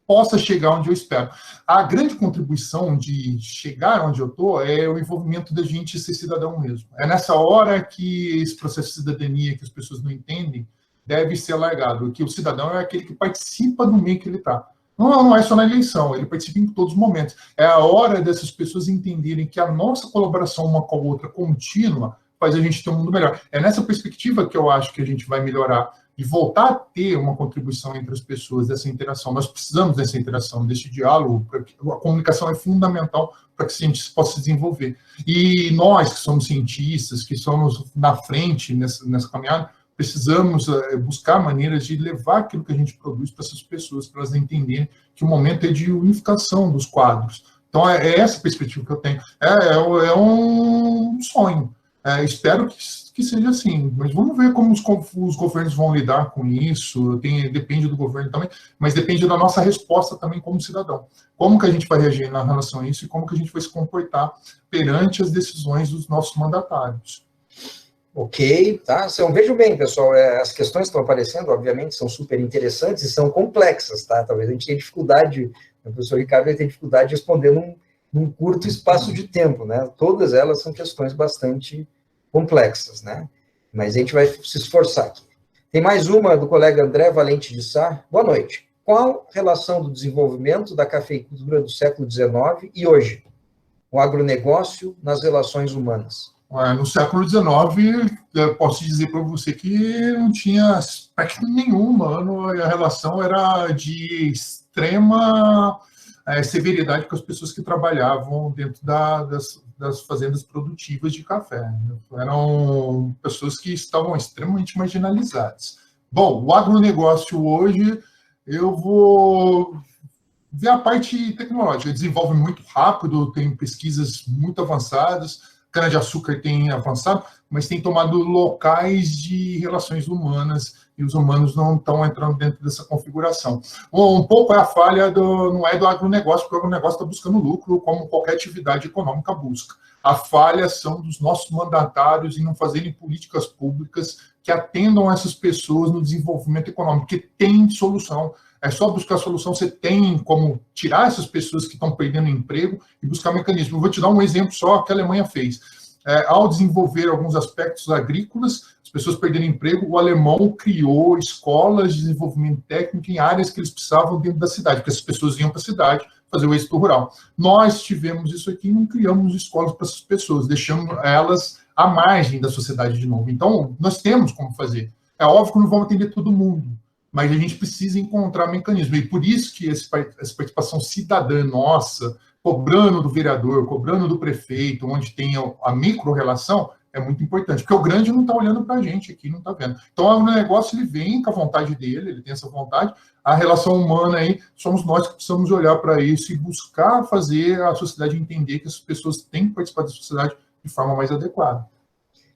possa chegar onde eu espero. A grande contribuição de chegar onde eu estou é o envolvimento da gente ser cidadão mesmo. É nessa hora que esse processo de cidadania, que as pessoas não entendem, deve ser alargado, que o cidadão é aquele que participa do meio que ele está. Não é só na eleição, ele participa em todos os momentos. É a hora dessas pessoas entenderem que a nossa colaboração uma com a outra contínua faz a gente ter um mundo melhor. É nessa perspectiva que eu acho que a gente vai melhorar e voltar a ter uma contribuição entre as pessoas, dessa interação. Nós precisamos dessa interação, desse diálogo, porque a comunicação é fundamental para que a gente possa se desenvolver. E nós, que somos cientistas, que somos na frente nessa caminhada, precisamos buscar maneiras de levar aquilo que a gente produz para essas pessoas, para elas entenderem que o momento é de unificação dos quadros. Então, é essa perspectiva que eu tenho. É um sonho. Espero que seja assim, mas vamos ver como os governos vão lidar com isso. Depende do governo também, mas depende da nossa resposta também como cidadão. Como que a gente vai reagir na relação a isso e como que a gente vai se comportar perante as decisões dos nossos mandatários. Ok, tá? Então, vejam bem, pessoal, as questões que estão aparecendo, obviamente, são super interessantes e são complexas, tá? Talvez a gente tenha dificuldade, o professor Ricardo tem dificuldade de responder num curto espaço de tempo, né? Todas elas são questões bastante complexas, né? Mas a gente vai se esforçar aqui. Tem mais uma do colega André Valente de Sá. Boa noite. Qual a relação do desenvolvimento da cafeicultura do século XIX e hoje? O agronegócio nas relações humanas. No século XIX, eu posso dizer para você que não tinha aspecto nenhum humano, a relação era de extrema severidade com as pessoas que trabalhavam dentro das fazendas produtivas de café. Eram pessoas que estavam extremamente marginalizadas. Bom, o agronegócio hoje, eu vou ver a parte tecnológica, desenvolve muito rápido, tem pesquisas muito avançadas, cana-de-açúcar tem avançado, mas tem tomado locais de relações humanas, e os humanos não estão entrando dentro dessa configuração. Um pouco é a falha, não é do agronegócio, porque o agronegócio está buscando lucro, como qualquer atividade econômica busca. A falha são dos nossos mandatários em não fazerem políticas públicas que atendam essas pessoas no desenvolvimento econômico, que tem solução. É só buscar solução, você tem como tirar essas pessoas que estão perdendo emprego e buscar mecanismos. Eu vou te dar um exemplo só que a Alemanha fez. Ao desenvolver alguns aspectos agrícolas, as pessoas perderam emprego, o alemão criou escolas de desenvolvimento técnico em áreas que eles precisavam dentro da cidade, porque as pessoas iam para a cidade fazer o êxito rural. Nós tivemos isso aqui e não criamos escolas para essas pessoas, deixamos elas à margem da sociedade de novo. Então, nós temos como fazer. É óbvio que não vamos atender todo mundo, mas a gente precisa encontrar mecanismo. E por isso que essa participação cidadã nossa, cobrando do vereador, cobrando do prefeito, onde tem a micro-relação, é muito importante. Porque o grande não está olhando para a gente aqui, não está vendo. Então, o negócio ele vem com a vontade dele, ele tem essa vontade. A relação humana aí, somos nós que precisamos olhar para isso e buscar fazer a sociedade entender que as pessoas têm que participar da sociedade de forma mais adequada.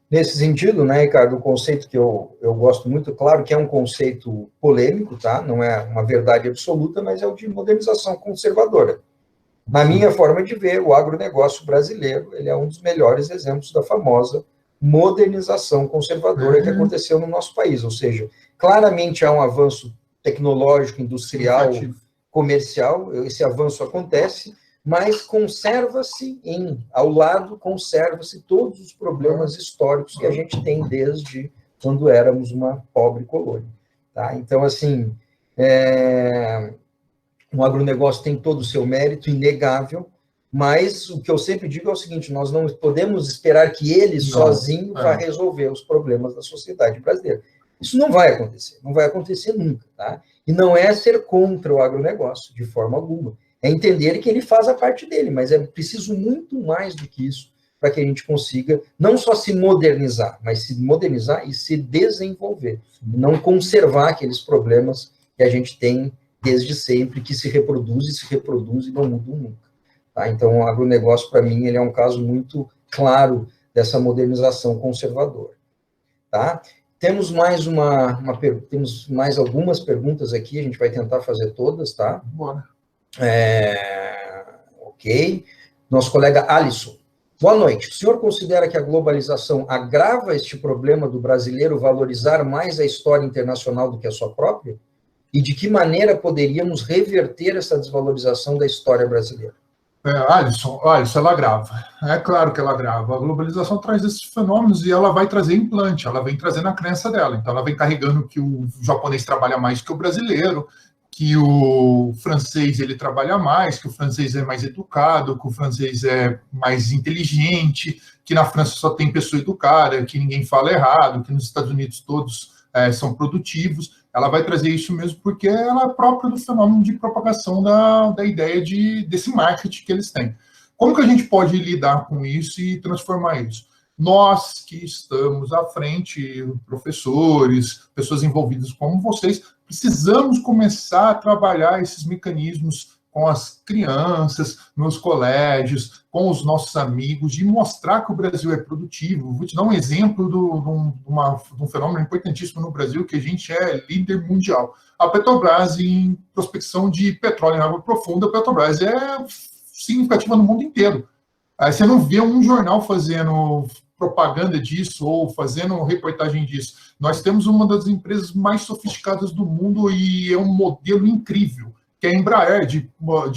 Nesse sentido, né, Ricardo, o conceito que eu gosto muito, claro que é um conceito polêmico, tá? Não é uma verdade absoluta, mas é o de modernização conservadora. Na minha forma de ver, o agronegócio brasileiro, ele é um dos melhores exemplos da famosa modernização conservadora que aconteceu no nosso país, ou seja, claramente há um avanço tecnológico, industrial, comercial, esse avanço acontece, mas conserva-se ao lado, conserva-se todos os problemas históricos que a gente tem desde quando éramos uma pobre colônia. Tá? Então, assim, o agronegócio tem todo o seu mérito, inegável, mas o que eu sempre digo é o seguinte, nós não podemos esperar que ele sozinho vá resolver os problemas da sociedade brasileira. Isso não vai acontecer nunca. Tá? E não é ser contra o agronegócio, de forma alguma. É entender que ele faz a parte dele, mas é preciso muito mais do que isso para que a gente consiga não só se modernizar, mas se modernizar e se desenvolver, não conservar aqueles problemas que a gente tem desde sempre, que se reproduz e não mudam nunca. Tá? Então, o agronegócio, para mim, ele é um caso muito claro dessa modernização conservadora. Tá? Temos temos mais algumas perguntas aqui, a gente vai tentar fazer todas, tá? Bora. Ok. Nosso colega Alisson. Boa noite. O senhor considera que a globalização agrava este problema do brasileiro valorizar mais a história internacional do que a sua própria? E de que maneira poderíamos reverter essa desvalorização da história brasileira? Alisson, ela agrava. É claro que ela agrava. A globalização traz esses fenômenos e ela vai trazer implante, ela vem trazendo a crença dela. Então, ela vem carregando que o japonês trabalha mais que o brasileiro, que o francês ele trabalha mais, que o francês é mais educado, que o francês é mais inteligente, que na França só tem pessoa educada, que ninguém fala errado, que nos Estados Unidos todos são produtivos. Ela vai trazer isso mesmo porque ela é própria do fenômeno de propagação da ideia desse marketing que eles têm. Como que a gente pode lidar com isso e transformar isso? Nós que estamos à frente, professores, pessoas envolvidas como vocês, precisamos começar a trabalhar esses mecanismos com as crianças, nos colégios, com os nossos amigos, de mostrar que o Brasil é produtivo. Vou te dar um exemplo de um fenômeno importantíssimo no Brasil, que a gente é líder mundial. A Petrobras, em prospecção de petróleo em água profunda, a Petrobras é significativa no mundo inteiro. Aí você não vê um jornal fazendo propaganda disso ou fazendo reportagem disso. Nós temos uma das empresas mais sofisticadas do mundo e é um modelo incrível, que é a Embraer, de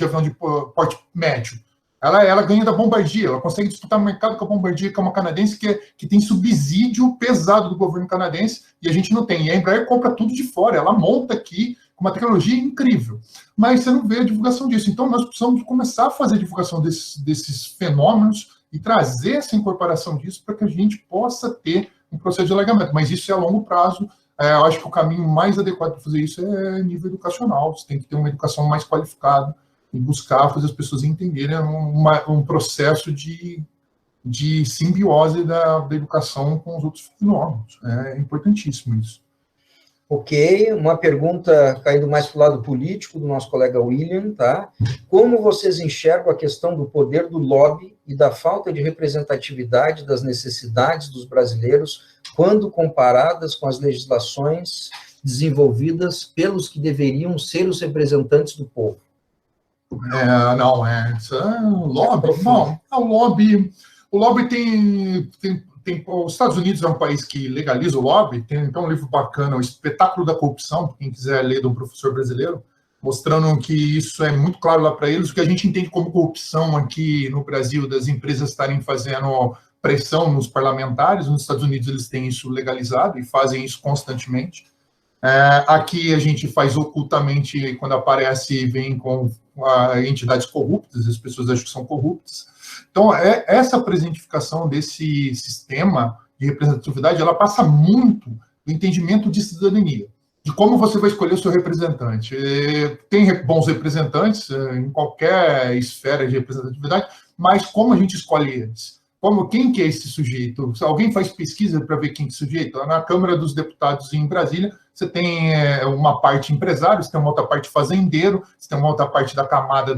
avião de porte médio. Ela ganha da Bombardier, ela consegue disputar o mercado com a Bombardier, que é uma canadense que tem subsídio pesado do governo canadense, e a gente não tem. E a Embraer compra tudo de fora, ela monta aqui com uma tecnologia incrível. Mas você não vê a divulgação disso. Então, nós precisamos começar a fazer a divulgação desses fenômenos e trazer essa incorporação disso para que a gente possa ter um processo de alargamento. Mas isso é a longo prazo. Eu acho que o caminho mais adequado para fazer isso é nível educacional. Você tem que ter uma educação mais qualificada e buscar fazer as pessoas entenderem um processo de simbiose da educação com os outros fenômenos. É importantíssimo isso. Ok, uma pergunta caindo mais para o lado político do nosso colega William, tá? Como vocês enxergam a questão do poder do lobby e da falta de representatividade das necessidades dos brasileiros quando comparadas com as legislações desenvolvidas pelos que deveriam ser os representantes do povo? Lobby. Bom, o lobby tem os Estados Unidos é um país que legaliza o lobby, tem então um livro bacana, O Espetáculo da Corrupção, quem quiser ler, de um professor brasileiro, mostrando que isso é muito claro lá para eles, o que a gente entende como corrupção aqui no Brasil, das empresas estarem fazendo pressão nos parlamentares. Nos Estados Unidos eles têm isso legalizado e fazem isso constantemente. Aqui a gente faz ocultamente, quando aparece, vem com entidades corruptas, as pessoas acham que são corruptas. Então, essa presentificação desse sistema de representatividade, ela passa muito do entendimento de cidadania, de como você vai escolher o seu representante. Tem bons representantes em qualquer esfera de representatividade, mas como a gente escolhe eles? Quem que é esse sujeito? Se alguém faz pesquisa para ver quem que é esse sujeito? Na Câmara dos Deputados em Brasília, você tem uma parte empresário, você tem uma outra parte fazendeiro, você tem uma outra parte da camada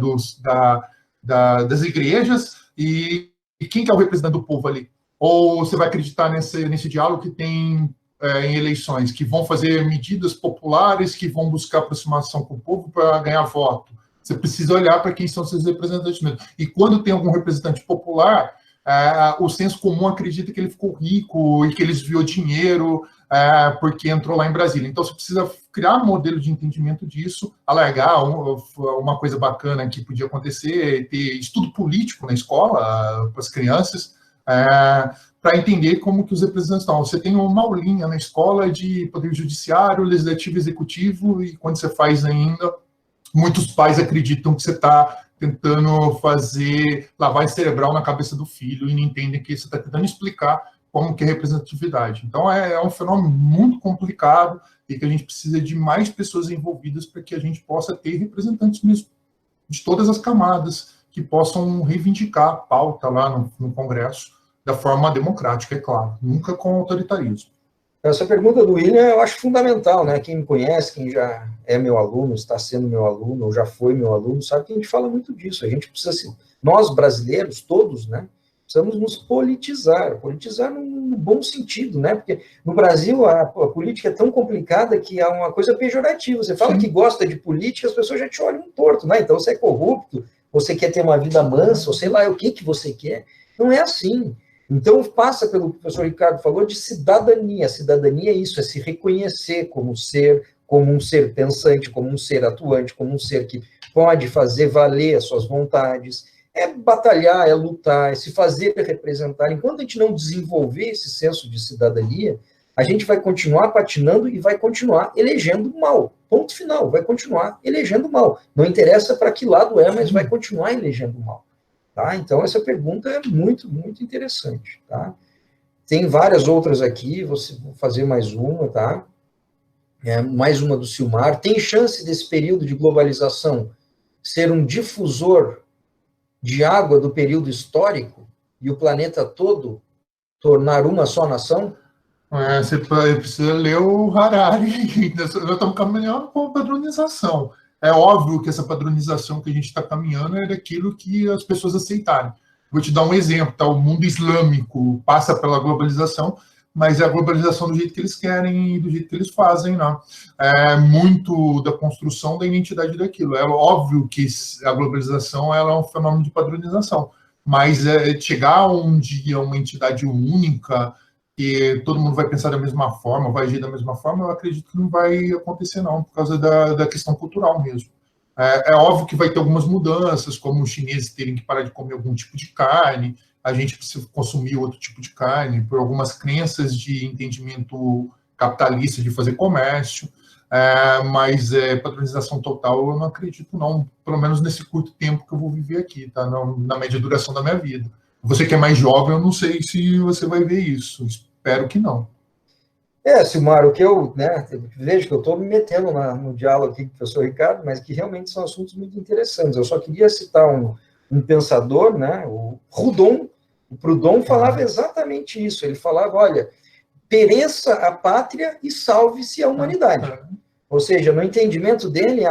das igrejas, e quem que é o representante do povo ali? Ou você vai acreditar nesse diálogo que tem em eleições, que vão fazer medidas populares, que vão buscar aproximação com o povo para ganhar voto? Você precisa olhar para quem são seus representantes mesmo. E quando tem algum representante popular, o senso comum acredita que ele ficou rico e que ele desviou dinheiro porque entrou lá em Brasília. Então, você precisa criar um modelo de entendimento disso, alargar uma coisa bacana que podia acontecer, ter estudo político na escola, para as crianças, para entender como que os representantes estão. Você tem uma aulinha na escola de poder judiciário, legislativo, executivo, e quando você faz ainda, muitos pais acreditam que você está tentando fazer lavagem cerebral na cabeça do filho e não entendem que você está tentando explicar como que é representatividade. Então, é um fenômeno muito complicado e que a gente precisa de mais pessoas envolvidas para que a gente possa ter representantes mesmo de todas as camadas que possam reivindicar a pauta lá no Congresso da forma democrática, é claro, nunca com autoritarismo. Essa pergunta do William eu acho fundamental, né? Quem me conhece, quem já é meu aluno, está sendo meu aluno, ou já foi meu aluno, sabe que a gente fala muito disso. A gente precisa, nós brasileiros, todos, né? Precisamos nos politizar no bom sentido, né? Porque no Brasil a política é tão complicada que é uma coisa pejorativa. Você fala que gosta de política, as pessoas já te olham torto, né? Então você é corrupto, você quer ter uma vida mansa, ou sei lá, o que você quer. Não é assim. Então, passa pelo que o professor Ricardo falou de cidadania. Cidadania é isso, é se reconhecer como um ser pensante, como um ser atuante, como um ser que pode fazer valer as suas vontades, é batalhar, é lutar, é se fazer representar. Enquanto a gente não desenvolver esse senso de cidadania, a gente vai continuar patinando e vai continuar elegendo mal. Ponto final, vai continuar elegendo mal. Não interessa para que lado é, mas vai continuar elegendo mal. Tá? Então, essa pergunta é muito, muito interessante. Tá? Tem várias outras aqui, vou fazer mais uma, tá? Mais uma do Silmar. Tem chance desse período de globalização ser um difusor de água do período histórico e o planeta todo tornar uma só nação? Você precisa ler o Harari. Nós estamos caminhando com a padronização. É óbvio que essa padronização que a gente está caminhando é daquilo que as pessoas aceitarem. Vou te dar um exemplo, tá? O mundo islâmico passa pela globalização, mas é a globalização do jeito que eles querem e do jeito que eles fazem, né? É muito da construção da identidade daquilo. É óbvio que a globalização ela é um fenômeno de padronização, mas chegar um dia uma entidade única, que todo mundo vai pensar da mesma forma, vai agir da mesma forma, eu acredito que não vai acontecer, não, por causa da questão cultural mesmo. É óbvio que vai ter algumas mudanças, como os chineses terem que parar de comer algum tipo de carne, a gente precisa consumir outro tipo de carne, por algumas crenças de entendimento capitalista de fazer comércio, mas padronização total eu não acredito, não, pelo menos nesse curto tempo que eu vou viver aqui, tá? Na média duração da minha vida. Você que é mais jovem, eu não sei se você vai ver isso. Espero que não. Silmar, o que eu vejo que eu estou me metendo no diálogo aqui com o professor Ricardo, mas que realmente são assuntos muito interessantes. Eu só queria citar um pensador, né, o Proudhon falava exatamente isso. Ele falava, olha, pereça a pátria e salve-se a humanidade. Ou seja, no entendimento dele,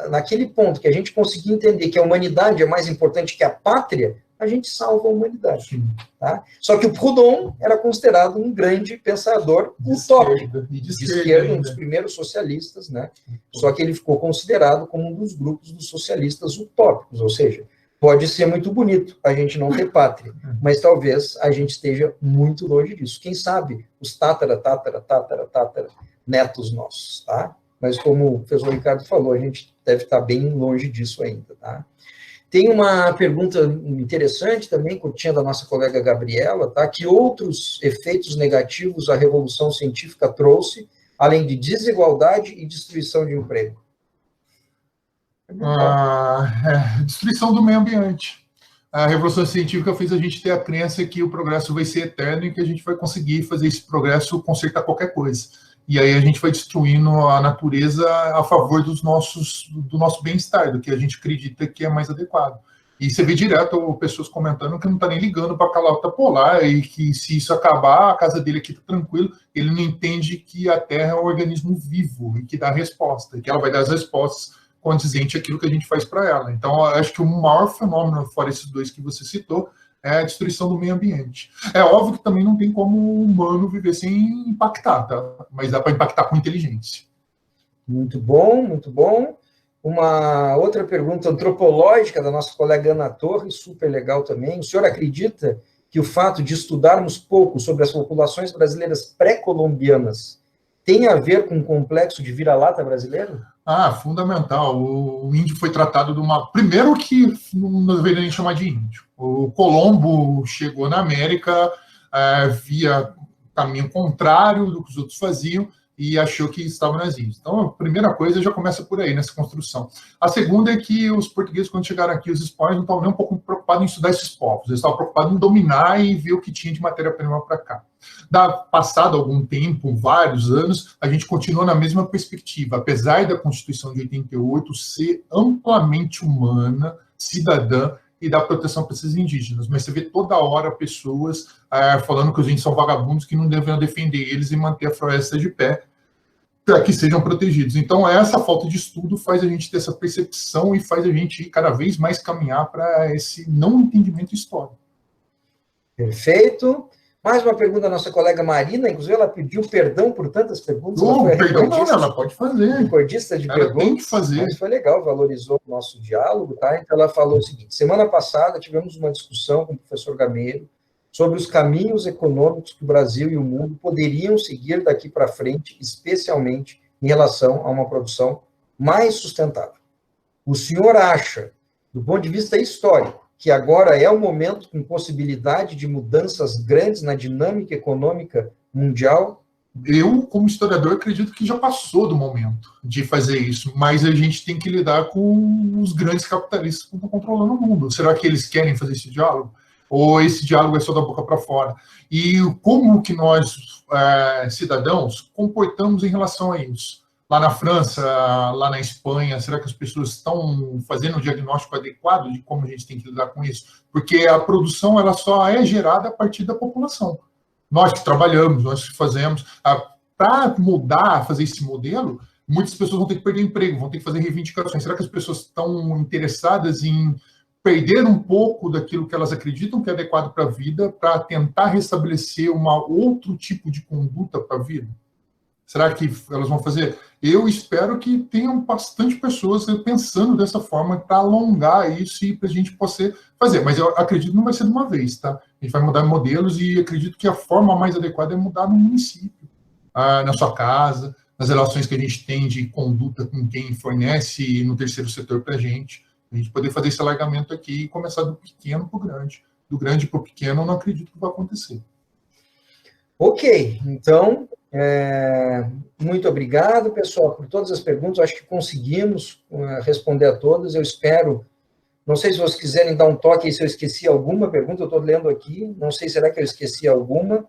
naquele ponto que a gente conseguir entender que a humanidade é mais importante que a pátria, a gente salva a humanidade. Tá? Só que o Proudhon era considerado um grande pensador utópico, de esquerda, um dos primeiros socialistas, né? Só que ele ficou considerado como um dos grupos dos socialistas utópicos, ou seja, pode ser muito bonito a gente não ter pátria, mas talvez a gente esteja muito longe disso. Quem sabe os netos nossos, tá? Mas como o professor Ricardo falou, a gente deve estar bem longe disso ainda, tá? Tem uma pergunta interessante também, curtinha da nossa colega Gabriela, tá? Que outros efeitos negativos a Revolução Científica trouxe, além de desigualdade e destruição de emprego? Destruição do meio ambiente. A Revolução Científica fez a gente ter a crença que o progresso vai ser eterno e que a gente vai conseguir fazer esse progresso consertar qualquer coisa. E aí a gente vai destruindo a natureza a favor do nosso bem-estar, do que a gente acredita que é mais adequado. E você vê direto pessoas comentando que não está nem ligando para a calota polar e que se isso acabar, a casa dele aqui está tranquilo, ele não entende que a Terra é um organismo vivo e que dá resposta, e que ela vai dar as respostas condizentes àquilo que a gente faz para ela. Então, eu acho que o maior fenômeno, fora esses dois que você citou, é a destruição do meio ambiente. É óbvio que também não tem como o humano viver sem impactar, tá? Mas dá para impactar com inteligência. Muito bom, muito bom. Uma outra pergunta antropológica da nossa colega Ana Torres, super legal também. O senhor acredita que o fato de estudarmos pouco sobre as populações brasileiras pré-colombianas tem a ver com o complexo de vira-lata brasileiro? Fundamental. O índio foi tratado de uma... Primeiro que não deveria nem chamar de índio. O Colombo chegou na América via caminho contrário do que os outros faziam e achou que estava nas Índias. Então, a primeira coisa já começa por aí, nessa construção. A segunda é que os portugueses, quando chegaram aqui, os espanhóis, não estavam nem um pouco preocupados em estudar esses povos. Eles estavam preocupados em dominar e ver o que tinha de matéria-prima para cá. Passado algum tempo, vários anos, a gente continua na mesma perspectiva. Apesar da Constituição de 88 ser amplamente humana, cidadã, e dar proteção para esses indígenas. Mas você vê toda hora pessoas falando que os índios são vagabundos, que não devem defender eles e manter a floresta de pé para que sejam protegidos. Então, essa falta de estudo faz a gente ter essa percepção e faz a gente cada vez mais caminhar para esse não entendimento histórico. Perfeito. Mais uma pergunta da nossa colega Marina, inclusive ela pediu perdão por tantas perguntas. Perdão não, ela pode fazer. Recordista de perguntas. Tem que fazer. Mas foi legal, valorizou o nosso diálogo, tá? Então ela falou o seguinte: semana passada tivemos uma discussão com o professor Gameiro sobre os caminhos econômicos que o Brasil e o mundo poderiam seguir daqui para frente, especialmente em relação a uma produção mais sustentável. O senhor acha, do ponto de vista histórico, que agora é o momento com possibilidade de mudanças grandes na dinâmica econômica mundial? Eu, como historiador, acredito que já passou do momento de fazer isso, mas a gente tem que lidar com os grandes capitalistas que estão controlando o mundo. Será que eles querem fazer esse diálogo? Ou esse diálogo é só da boca para fora? E como que nós, cidadãos, comportamos em relação a isso? Lá na França, lá na Espanha, será que as pessoas estão fazendo o diagnóstico adequado de como a gente tem que lidar com isso? Porque a produção ela só é gerada a partir da população. Nós que trabalhamos, nós que fazemos. Para mudar, fazer esse modelo, muitas pessoas vão ter que perder emprego, vão ter que fazer reivindicações. Será que as pessoas estão interessadas em perder um pouco daquilo que elas acreditam que é adequado para a vida, para tentar restabelecer outro tipo de conduta para a vida? Será que elas vão fazer? Eu espero que tenham bastante pessoas pensando dessa forma para alongar isso e para a gente poder fazer. Mas eu acredito que não vai ser de uma vez, tá? A gente vai mudar modelos e acredito que a forma mais adequada é mudar no município, na sua casa, nas relações que a gente tem de conduta com quem fornece no terceiro setor para a gente poder fazer esse alargamento aqui e começar do pequeno para o grande. Do grande para o pequeno, eu não acredito que vai acontecer. Ok, então, muito obrigado, pessoal, por todas as perguntas. Eu acho que conseguimos responder a todas. Eu espero, não sei se vocês quiserem dar um toque aí se eu esqueci alguma pergunta, eu estou lendo aqui, não sei, será que eu esqueci alguma?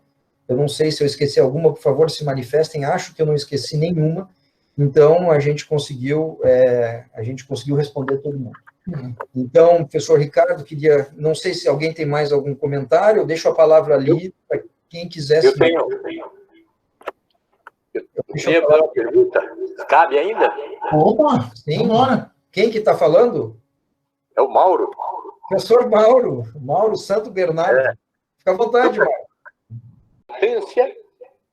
Eu não sei se eu esqueci alguma, por favor, se manifestem. Acho que eu não esqueci nenhuma. Então, a gente conseguiu responder todo mundo. Então, professor Ricardo, não sei se alguém tem mais algum comentário, eu deixo a palavra ali para quem quiser. Eu tenho uma pergunta. Cabe ainda? Opa, sim. Vambora. Quem que está falando? É o Mauro. Professor Mauro Santo Bernardo. Fica à vontade, Mauro. A importância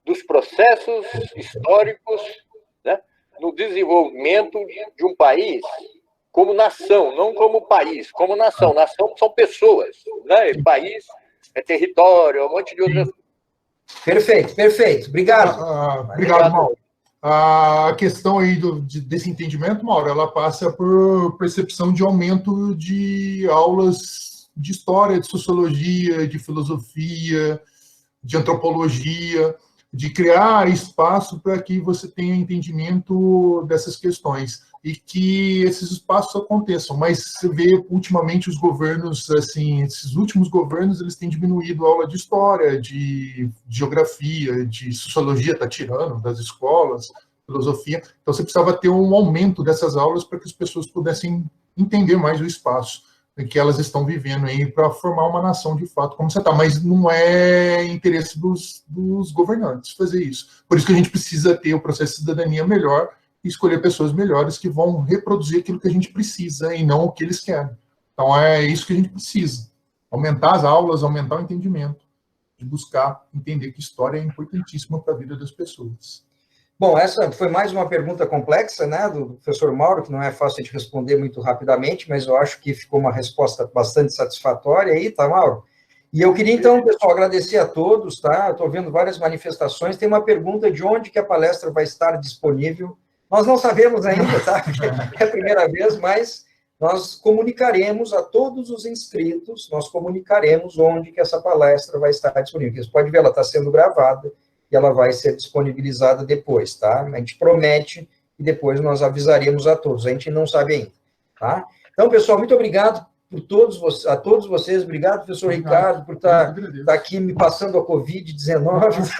dos processos históricos, né, no desenvolvimento de um país como nação, não como país, como nação. Nação são pessoas, né? E país é território, um monte de outras. Perfeito. Obrigado. Obrigado, Mauro. A questão aí desse entendimento, Mauro, ela passa por percepção de aumento de aulas de história, de sociologia, de filosofia, de antropologia, de criar espaço para que você tenha entendimento dessas questões e que esses espaços aconteçam. Mas você vê, ultimamente, os governos, assim, esses últimos governos, eles têm diminuído a aula de história, de geografia, de sociologia, está tirando das escolas, filosofia. Então, você precisava ter um aumento dessas aulas para que as pessoas pudessem entender mais o espaço que elas estão vivendo aí para formar uma nação de fato como você está. Mas não é interesse dos governantes fazer isso. Por isso que a gente precisa ter o processo de cidadania melhor e escolher pessoas melhores que vão reproduzir aquilo que a gente precisa e não o que eles querem. Então, é isso que a gente precisa. Aumentar as aulas, aumentar o entendimento, de buscar entender que história é importantíssima para a vida das pessoas. Bom, essa foi mais uma pergunta complexa, né, do professor Mauro, que não é fácil de responder muito rapidamente, mas eu acho que ficou uma resposta bastante satisfatória aí, tá, Mauro? E eu queria, então, pessoal, agradecer a todos, tá? Estou vendo várias manifestações. Tem uma pergunta de onde que a palestra vai estar disponível. Nós não sabemos ainda, tá? É a primeira vez, mas nós comunicaremos a todos os inscritos, nós comunicaremos onde que essa palestra vai estar disponível. Você pode ver, ela está sendo gravada e ela vai ser disponibilizada depois, tá? A gente promete e depois nós avisaremos a todos. A gente não sabe ainda, tá? Então, pessoal, muito obrigado a todos vocês. Obrigado, professor Ricardo, por estar aqui me passando a Covid-19.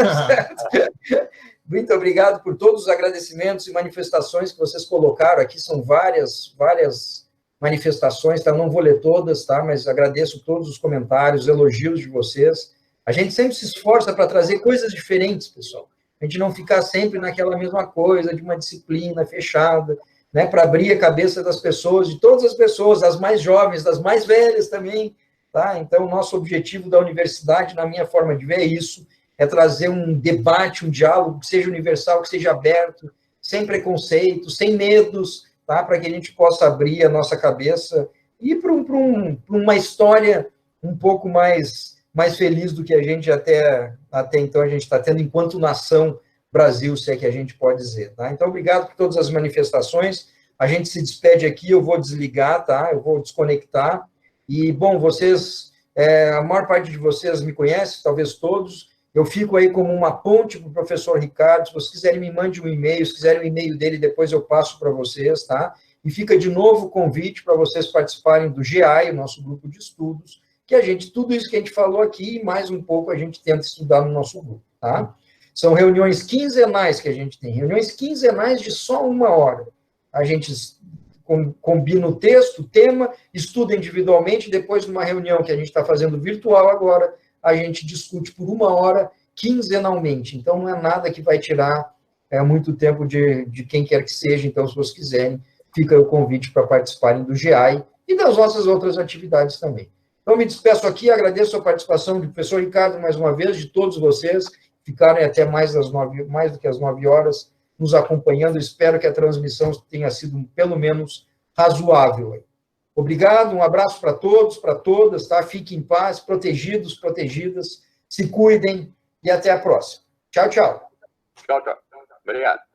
Muito obrigado por todos os agradecimentos e manifestações que vocês colocaram aqui, são várias manifestações, tá? Não vou ler todas, tá? Mas agradeço todos os comentários, elogios de vocês. A gente sempre se esforça para trazer coisas diferentes, pessoal. A gente não ficar sempre naquela mesma coisa, de uma disciplina fechada, né? Para abrir a cabeça das pessoas, de todas as pessoas, das mais jovens, das mais velhas também, tá? Então, o nosso objetivo da universidade, na minha forma de ver, é isso, é trazer um debate, um diálogo que seja universal, que seja aberto, sem preconceito, sem medos, tá? Para que a gente possa abrir a nossa cabeça e ir para uma história um pouco mais feliz do que a gente até então a gente está tendo enquanto nação Brasil, se é que a gente pode dizer, tá? Então, obrigado por todas as manifestações. A gente se despede aqui, eu vou desligar, tá? Eu vou desconectar. E, bom, vocês, a maior parte de vocês me conhece, talvez todos. Eu fico aí como uma ponte para o professor Ricardo. Se vocês quiserem, me mande um e-mail. Se quiserem o e-mail dele, depois eu passo para vocês, tá? E fica de novo o convite para vocês participarem do GEAI, o nosso grupo de estudos, que tudo isso que a gente falou aqui, e mais um pouco a gente tenta estudar no nosso grupo, tá? São reuniões quinzenais que a gente tem, reuniões quinzenais de só 1 hora. A gente combina o texto, o tema, estuda individualmente, depois, numa reunião que a gente está fazendo virtual agora, a gente discute por 1 hora quinzenalmente. Então, não é nada que vai tirar muito tempo de quem quer que seja. Então, se vocês quiserem, fica o convite para participarem do GEAI e das nossas outras atividades também. Então, me despeço aqui, agradeço a participação do professor Ricardo, mais uma vez, de todos vocês, ficarem até mais do que as 9 horas, nos acompanhando. Espero que a transmissão tenha sido, pelo menos, razoável. Obrigado, um abraço para todos, para todas, tá? Fiquem em paz, protegidos, protegidas, se cuidem e até a próxima. Tchau, tchau. Tchau, tchau. Obrigado.